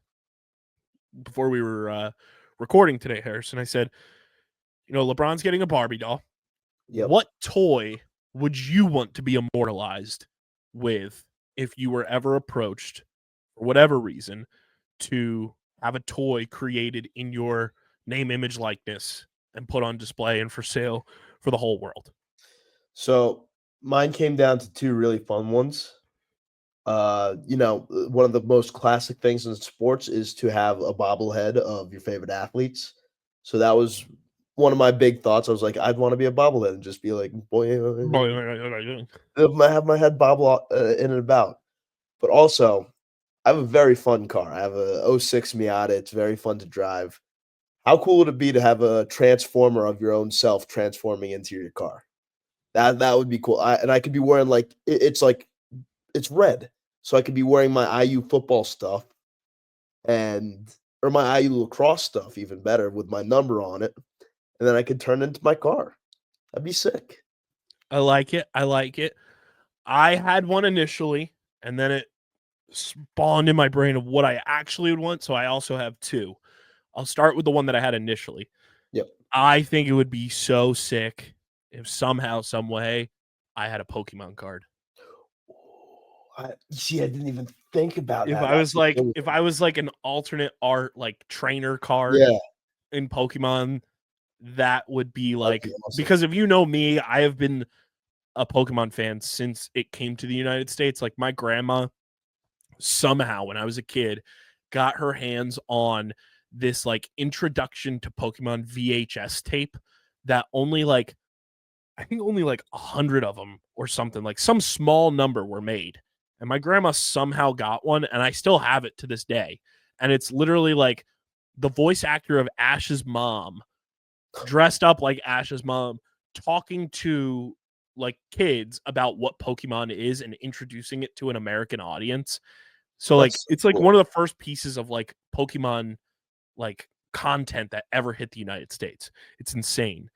before we were recording today, Harrison, I said, you know, LeBron's getting a Barbie doll. Yep. What toy would you want to be immortalized with if you were ever approached, for whatever reason, to have a toy created in your name, image, likeness and put on display and for sale for the whole world? So mine came down to two really fun ones. You know, one of the most classic things in sports is to have a bobblehead of your favorite athletes. So that was one of my big thoughts. I was like, I'd want to be a bobblehead and just be like, boy, have my head bobble in and about. But also, I have a very fun car. I have a 06 Miata. It's very fun to drive. How cool would it be to have a transformer of your own self transforming into your car? That would be cool. I could be wearing like it's red, so I could be wearing my IU football stuff or my IU lacrosse stuff, even better, with my number on it, and then I could turn into my car. That'd be sick. I like it. I had one initially, and then it spawned in my brain of what I actually would want. So I also have two. I'll start with the one that I had initially. Yep. I think it would be so sick if somehow, some way, I had a Pokemon card. I didn't even think about if that. If I was like an alternate art like trainer card in Pokemon, that would be like awesome. Because if you know me, I have been a Pokemon fan since it came to the United States. Like my grandma somehow when I was a kid got her hands on this like introduction to Pokemon VHS tape that only like I think only like 100 of them or something, like some small number were made. And my grandma somehow got one, and I still have it to this day. And it's literally like the voice actor of Ash's mom, dressed up like Ash's mom, talking to like kids about what Pokemon is and introducing it to an American audience. So like it's like one of the first pieces of like Pokemon like content that ever hit the United States. It's insane.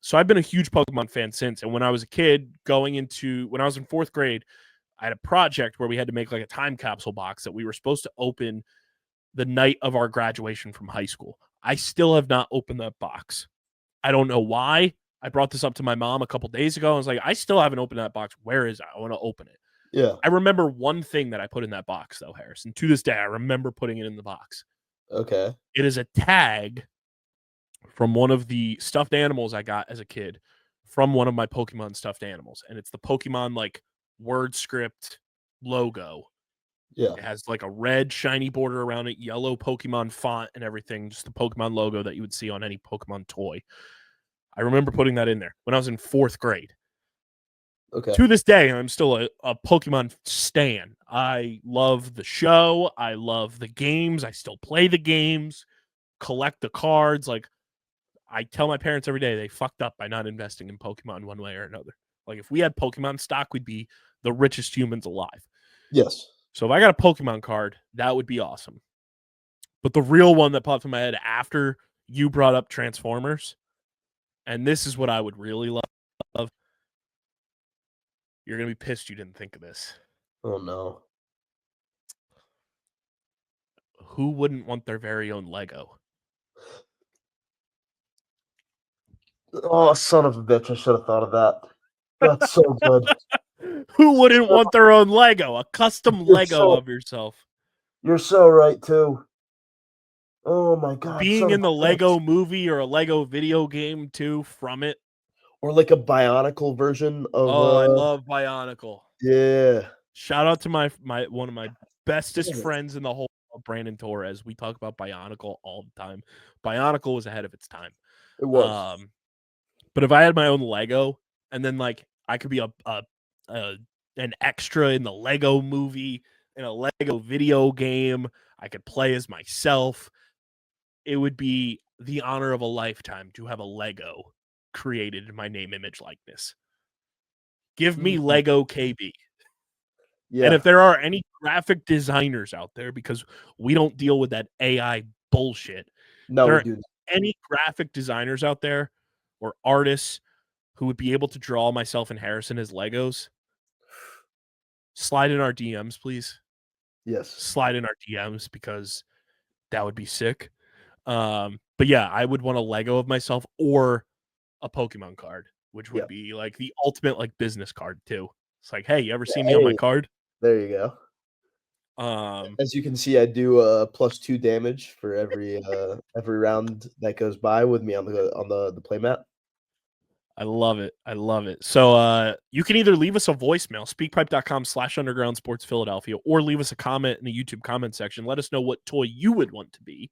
So I've been a huge Pokemon fan since. And when I was a kid, when I was in 4th grade, I had a project where we had to make like a time capsule box that we were supposed to open the night of our graduation from high school. I still have not opened that box. I don't know why. I brought this up to my mom a couple days ago. I was like, I still haven't opened that box. Where is it? I want to open it. Yeah. I remember one thing that I put in that box, though, Harrison. To this day, I remember putting it in the box. Okay. It is a tag from one of the stuffed animals I got as a kid from one of my Pokemon stuffed animals. And it's the Pokemon, like, word script logo. Yeah. It has, like, a red shiny border around it, yellow Pokemon font and everything, just the Pokemon logo that you would see on any Pokemon toy. I remember putting that in there when I was in 4th grade. Okay. To this day, I'm still a Pokemon stan. I love the show. I love the games. I still play the games, collect the cards. Like, I tell my parents every day they fucked up by not investing in Pokemon one way or another. Like, if we had Pokemon stock, we'd be the richest humans alive. Yes. So if I got a Pokemon card, that would be awesome. But the real one that popped in my head after you brought up Transformers and this is what I would really love. You're going to be pissed you didn't think of this. Oh, no. Who wouldn't want their very own Lego? Oh, son of a bitch. I should have thought of that. That's so good. Who wouldn't want their own Lego? A custom Lego of yourself. You're so right, too. Oh, my God. Being in the Lego movie or a Lego video game, too, from it. Or like a Bionicle version of... I love Bionicle. Yeah. Shout out to my one of my bestest friends in the whole world, Brandon Torres. We talk about Bionicle all the time. Bionicle was ahead of its time. It was. But if I had my own Lego, and then like I could be an extra in the Lego movie, in a Lego video game, I could play as myself. It would be the honor of a lifetime to have a Lego created in my name, image, likeness. Give me Lego KB. Yeah. And if there are any graphic designers out there, because we don't deal with that AI bullshit. No, there are any graphic designers out there or artists who would be able to draw myself and Harrison as Legos, slide in our DMs, please. Yes. Slide in our DMs, because that would be sick. But yeah, I would want a Lego of myself or a Pokemon card, which would be like the ultimate like business card too. It's like, hey, you ever seen me on my card? There you go. As you can see, I do +2 damage for every round that goes by with me on the playmat. I love it. I love it. So you can either leave us a voicemail, speakpipe.com/undergroundsportsphiladelphia, or leave us a comment in the YouTube comment section. Let us know what toy you would want to be.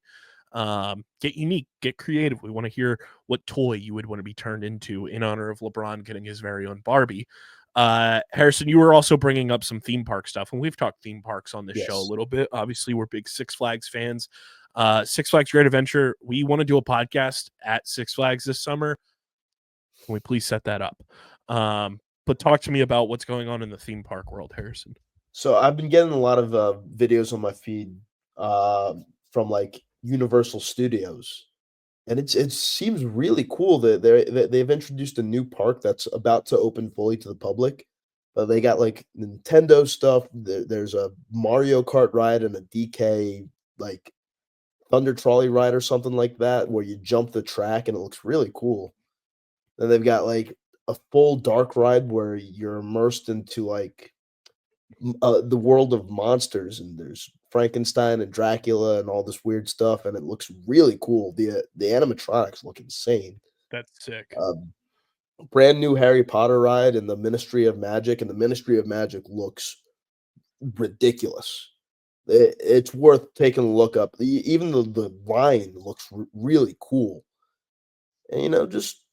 Get unique, get creative. We want to hear what toy you would want to be turned into in honor of LeBron getting his very own Barbie. Harrison, you were also bringing up some theme park stuff, and we've talked theme parks on this show a little bit. Obviously, we're big Six Flags fans. Six Flags Great Adventure, we want to do a podcast at Six Flags this summer. Can we please set that up? But talk to me about what's going on in the theme park world, Harrison. So I've been getting a lot of videos on my feed from like Universal Studios. And it seems really cool that they've introduced a new park that's about to open fully to the public. They got like Nintendo stuff. There's a Mario Kart ride and a DK like Thunder Trolley ride or something like that, where you jump the track and it looks really cool. Then they've got like a full dark ride where you're immersed into like the world of monsters, and there's Frankenstein and Dracula and all this weird stuff, and it looks really cool. The animatronics look insane. That's sick. Brand new Harry Potter ride in the Ministry of Magic, and the Ministry of Magic looks ridiculous. It's worth taking a look up. Even the line looks really cool. And just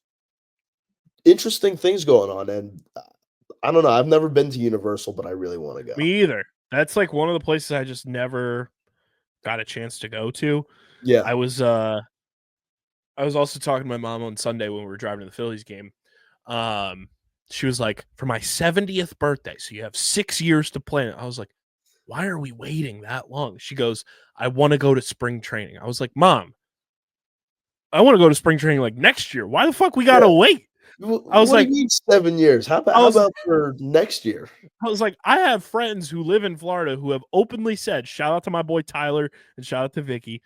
interesting things going on. And I don't know. I've never been to Universal, but I really want to go. Me either. That's like one of the places I just never got a chance to go to. Yeah. I was also talking to my mom on Sunday when we were driving to the Phillies game. She was like, for my 70th birthday, so you have 6 years to plan. I was like, why are we waiting that long? She goes, I want to go to spring training. I was like, Mom, I want to go to spring training like next year. Why the fuck we gotta wait? I was like, 7 years. How about for next year? I was like, I have friends who live in Florida who have openly said, shout out to my boy Tyler and shout out to Vicky,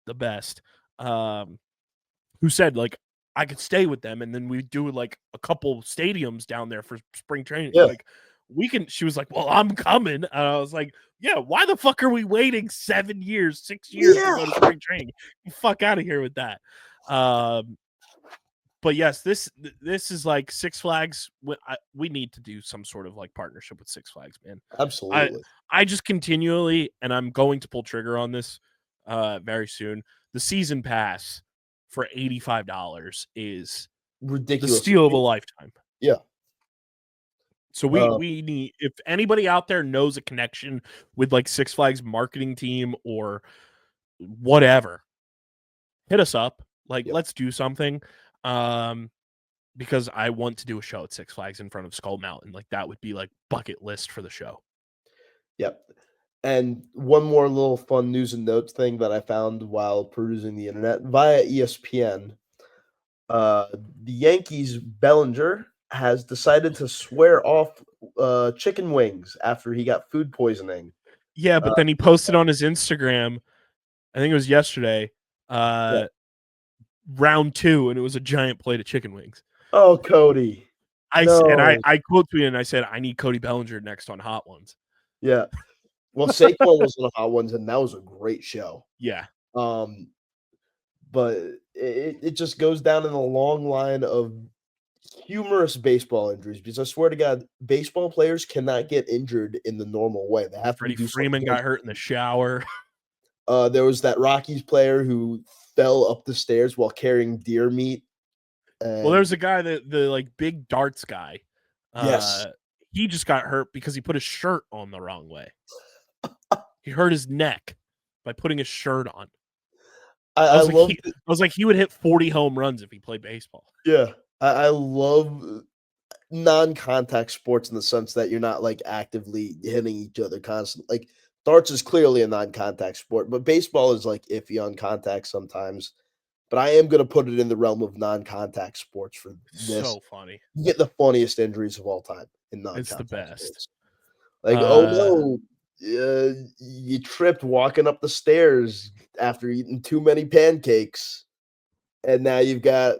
the best, who said like I could stay with them and then we do like a couple stadiums down there for spring training. Yeah. Like she was like, well, I'm coming. And I was like, yeah, why the fuck are we waiting 7 years, 6 years to go to spring training? Get the fuck out of here with that. But yes, this is like Six Flags. We need to do some sort of like partnership with Six Flags, man. Absolutely. I just continually, and I'm going to pull trigger on this very soon. The season pass for $85 is ridiculous. The steal of a lifetime. Yeah. So we need, if anybody out there knows a connection with like Six Flags marketing team or whatever, hit us up. Like, let's do something. Because I want to do a show at Six Flags in front of Skull Mountain. Like that would be like bucket list for the show. Yep. And one more little fun news and notes thing that I found while perusing the internet via ESPN. The Yankees' Bellinger has decided to swear off chicken wings after he got food poisoning. Yeah, but then he posted on his Instagram, I think it was yesterday, round 2, and it was a giant plate of chicken wings. Oh, Cody. I quote tweeted and I said, I need Cody Bellinger next on Hot Ones. Yeah. Well, Saquon was on the Hot Ones, and that was a great show. Yeah. But it just goes down in a long line of humorous baseball injuries, because I swear to God, baseball players cannot get injured in the normal way. They have to Freddie do Freeman got hurt in the shower. There was that Rockies player who fell up the stairs while carrying deer meat. Well, there's a guy that the like big darts guy. Yes. He just got hurt because he put his shirt on the wrong way. He hurt his neck by putting his shirt on. I was like, he would hit 40 home runs if he played baseball. Yeah. I love non-contact sports in the sense that you're not like actively hitting each other constantly. Like darts is clearly a non-contact sport, but baseball is like iffy on contact sometimes. But I am going to put it in the realm of non-contact sports for this. So funny. You get the funniest injuries of all time in non-contact. It's the best. Sports. Like, oh no, you tripped walking up the stairs after eating too many pancakes, and now you've got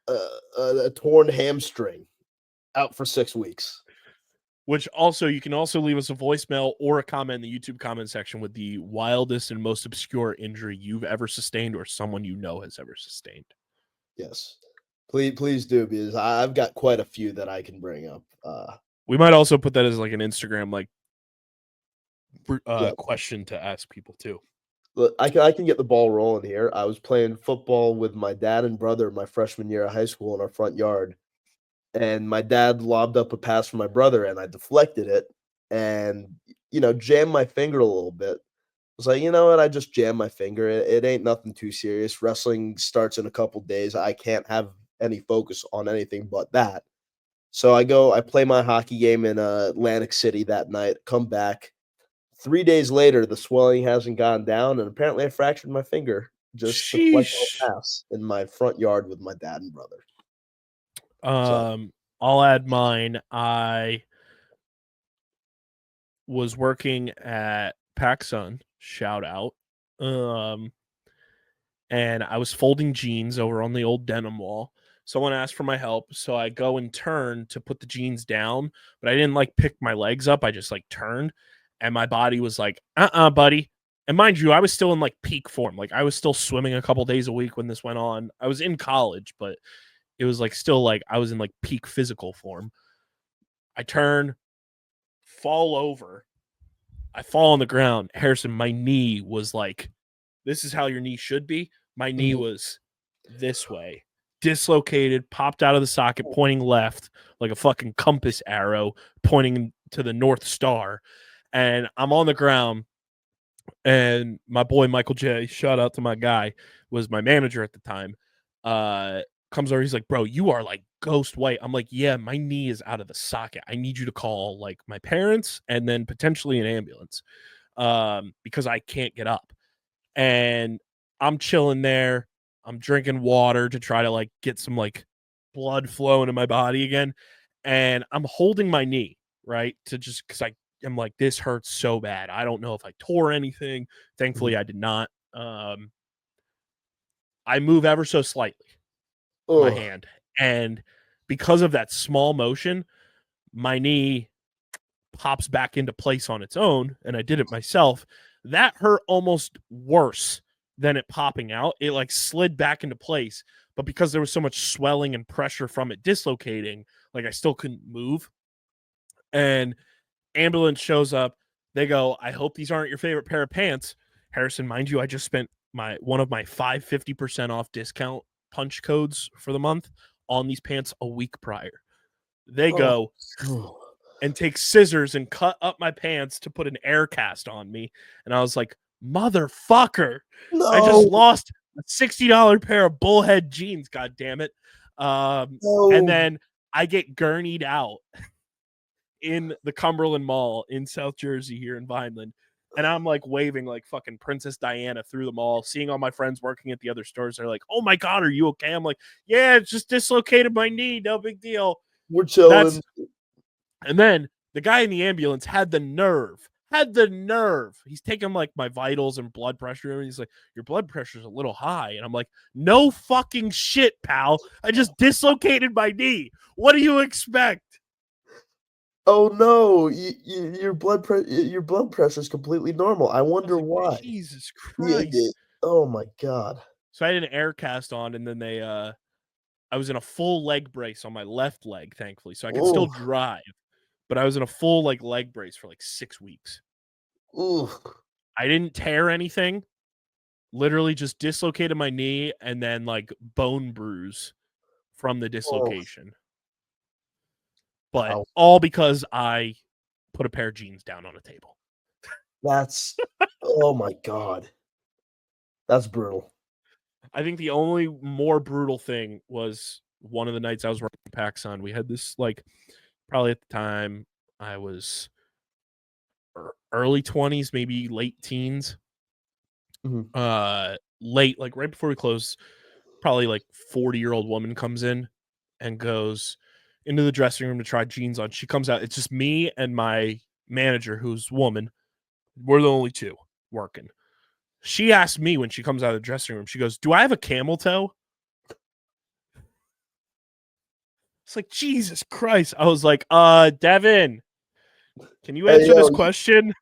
a torn hamstring, out for 6 weeks. Which also, you can also leave us a voicemail or a comment in the YouTube comment section with the wildest and most obscure injury you've ever sustained or someone you know has ever sustained. Yes. Please do, because I've got quite a few that I can bring up. We might also put that as like an Instagram question to ask people too. Look, I can get the ball rolling here. I was playing football with my dad and brother my freshman year of high school in our front yard. And my dad lobbed up a pass for my brother, and I deflected it and, jammed my finger a little bit. I was like, you know what? I just jammed my finger. It ain't nothing too serious. Wrestling starts in a couple days. I can't have any focus on anything but that. So I play my hockey game in Atlantic City that night, come back. 3 days later, the swelling hasn't gone down, and apparently I fractured my finger just deflecting a pass in my front yard with my dad and brother. I'll add mine. I was working at PacSun, shout out. And I was folding jeans over on the old denim wall. Someone asked for my help, so I go and turn to put the jeans down, but I didn't like pick my legs up. I just like turned, and my body was like, buddy. And mind you, I was still in like peak form. Like I was still swimming a couple days a week when this went on. I was in college, but it was like still like I was in like peak physical form. I turn, fall over. I fall on the ground. Harrison, my knee was like, this is how your knee should be. My knee was this way, dislocated, popped out of the socket, pointing left like a fucking compass arrow, pointing to the North Star. And I'm on the ground. And my boy, Michael J., shout out to my guy, was my manager at the time. Comes over, he's like, bro, you are like ghost white. I'm like, yeah, my knee is out of the socket. I need you to call like my parents and then potentially an ambulance because I can't get up. And I'm chilling there. I'm drinking water to try to like get some like blood flowing in my body again. And I'm holding my knee, right? To just because I'm like, this hurts so bad. I don't know if I tore anything. Thankfully, I did not. I move ever so slightly. My hand, and because of that small motion, my knee pops back into place on its own, and I did it myself. That hurt almost worse than it popping out. It like slid back into place, but because there was so much swelling and pressure from it dislocating, like I still couldn't move. And ambulance shows up. They go, I hope these aren't your favorite pair of pants. Harrison, mind you, I just spent one of my 50% off discount punch codes for the month on these pants a week prior. They go and take scissors and cut up my pants to put an air cast on me. And I was like, motherfucker, no. I just lost a $60 pair of bullhead jeans. God damn it. No. And then I get gurneyed out in the Cumberland Mall in South Jersey here in Vineland. And I'm like waving like fucking Princess Diana through the mall, seeing all my friends working at the other stores. They're like, "Oh my God, are you okay?" I'm like, "Yeah, it's just dislocated my knee. No big deal." We're chilling. And then the guy in the ambulance had the nerve. He's taking like my vitals and blood pressure. And he's like, "Your blood pressure's a little high." And I'm like, "No fucking shit, pal. I just dislocated my knee. What do you expect?" Oh no, your blood pressure is completely normal. I wonder like, why. Jesus Christ. Oh my God. So I had an air cast on, and then I was in a full leg brace on my left leg, thankfully. So I could still drive, but I was in a full like leg brace for like 6 weeks. Ooh. I didn't tear anything. Literally just dislocated my knee and then like bone bruise from the dislocation. But Ow. all because I put a pair of jeans down on a table. That's oh my God. That's brutal. I think the only more brutal thing was one of the nights I was working at PacSun. We had this like probably at the time I was early 20s, maybe late teens. Late, like right before we close, probably like 40-year-old woman comes in and goes into the dressing room to try jeans on. She comes out. It's just me and my manager, who's a woman. We're the only two working. She asked me when she comes out of the dressing room, she goes, "Do I have a camel toe?" It's like, Jesus Christ. I was like, Devin, can you answer this question?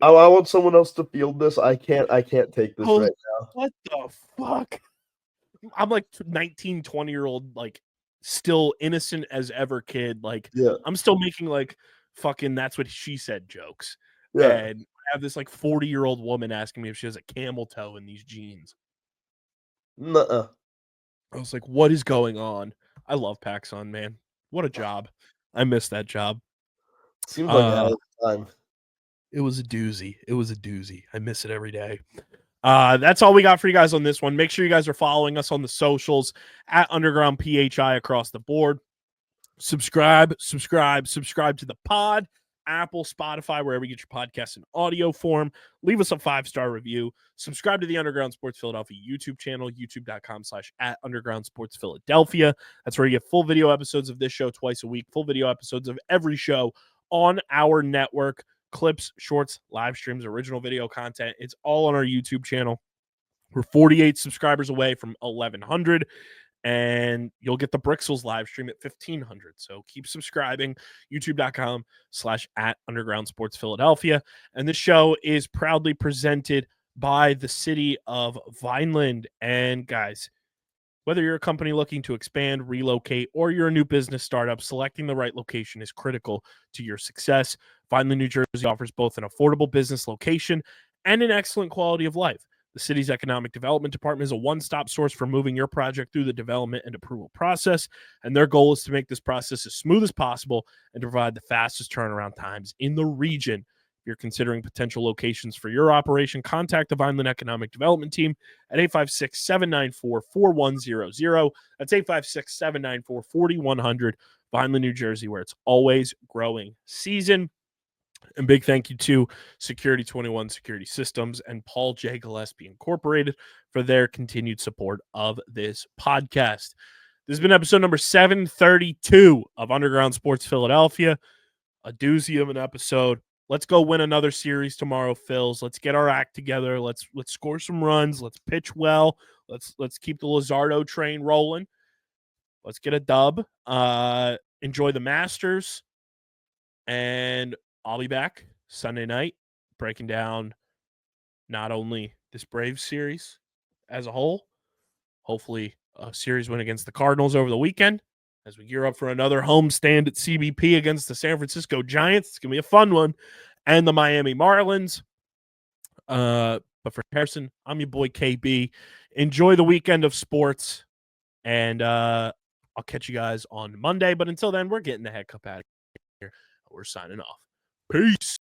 I want someone else to field this. I can't take this right now. What the fuck? I'm like 19, 20-year-old, like still innocent as ever kid. Like, I'm still making like fucking that's what she said jokes. Yeah. And I have this like 40-year-old woman asking me if she has a camel toe in these jeans. Nuh-uh. I was like, what is going on? I love PacSun, man. What a job. I miss that job. Seems like a hell of a time. It was a doozy. I miss it every day. That's all we got for you guys on this one. Make sure you guys are following us on the socials at Underground PHI across the board. Subscribe to the pod, Apple, Spotify, wherever you get your podcasts in audio form. Leave us a 5-star review. Subscribe to the Underground Sports Philadelphia YouTube channel, youtube.com/@Underground Sports Philadelphia. That's where you get full video episodes of this show twice a week, full video episodes of every show on our network. Clips, shorts, live streams, original video content. It's all on our YouTube channel. We're 48 subscribers away from 1,100, and you'll get the Brixels live stream at 1,500. So keep subscribing. YouTube.com/@Underground Sports Philadelphia. And this show is proudly presented by the city of Vineland. And guys, whether you're a company looking to expand, relocate, or you're a new business startup, selecting the right location is critical to your success. Vineland, New Jersey offers both an affordable business location and an excellent quality of life. The city's economic development department is a one-stop source for moving your project through the development and approval process, and their goal is to make this process as smooth as possible and to provide the fastest turnaround times in the region. If you're considering potential locations for your operation, contact the Vineland Economic Development Team at 856-794-4100. That's 856-794-4100, Vineland, New Jersey, where it's always growing season. And big thank you to Security 21 Security Systems and Paul J. Gillespie Incorporated for their continued support of this podcast. This has been episode number 732 of Underground Sports Philadelphia. A doozy of an episode. Let's go win another series tomorrow, Phils. Let's get our act together. Let's score some runs. Let's pitch well. Let's keep the Luzardo train rolling. Let's get a dub. Enjoy the Masters. And I'll be back Sunday night breaking down not only this Braves series as a whole, hopefully a series win against the Cardinals over the weekend as we gear up for another homestand at CBP against the San Francisco Giants. It's going to be a fun one. And the Miami Marlins. But for Harrison, I'm your boy KB. Enjoy the weekend of sports. And I'll catch you guys on Monday. But until then, we're getting the heck up out of here. We're signing off. Peace.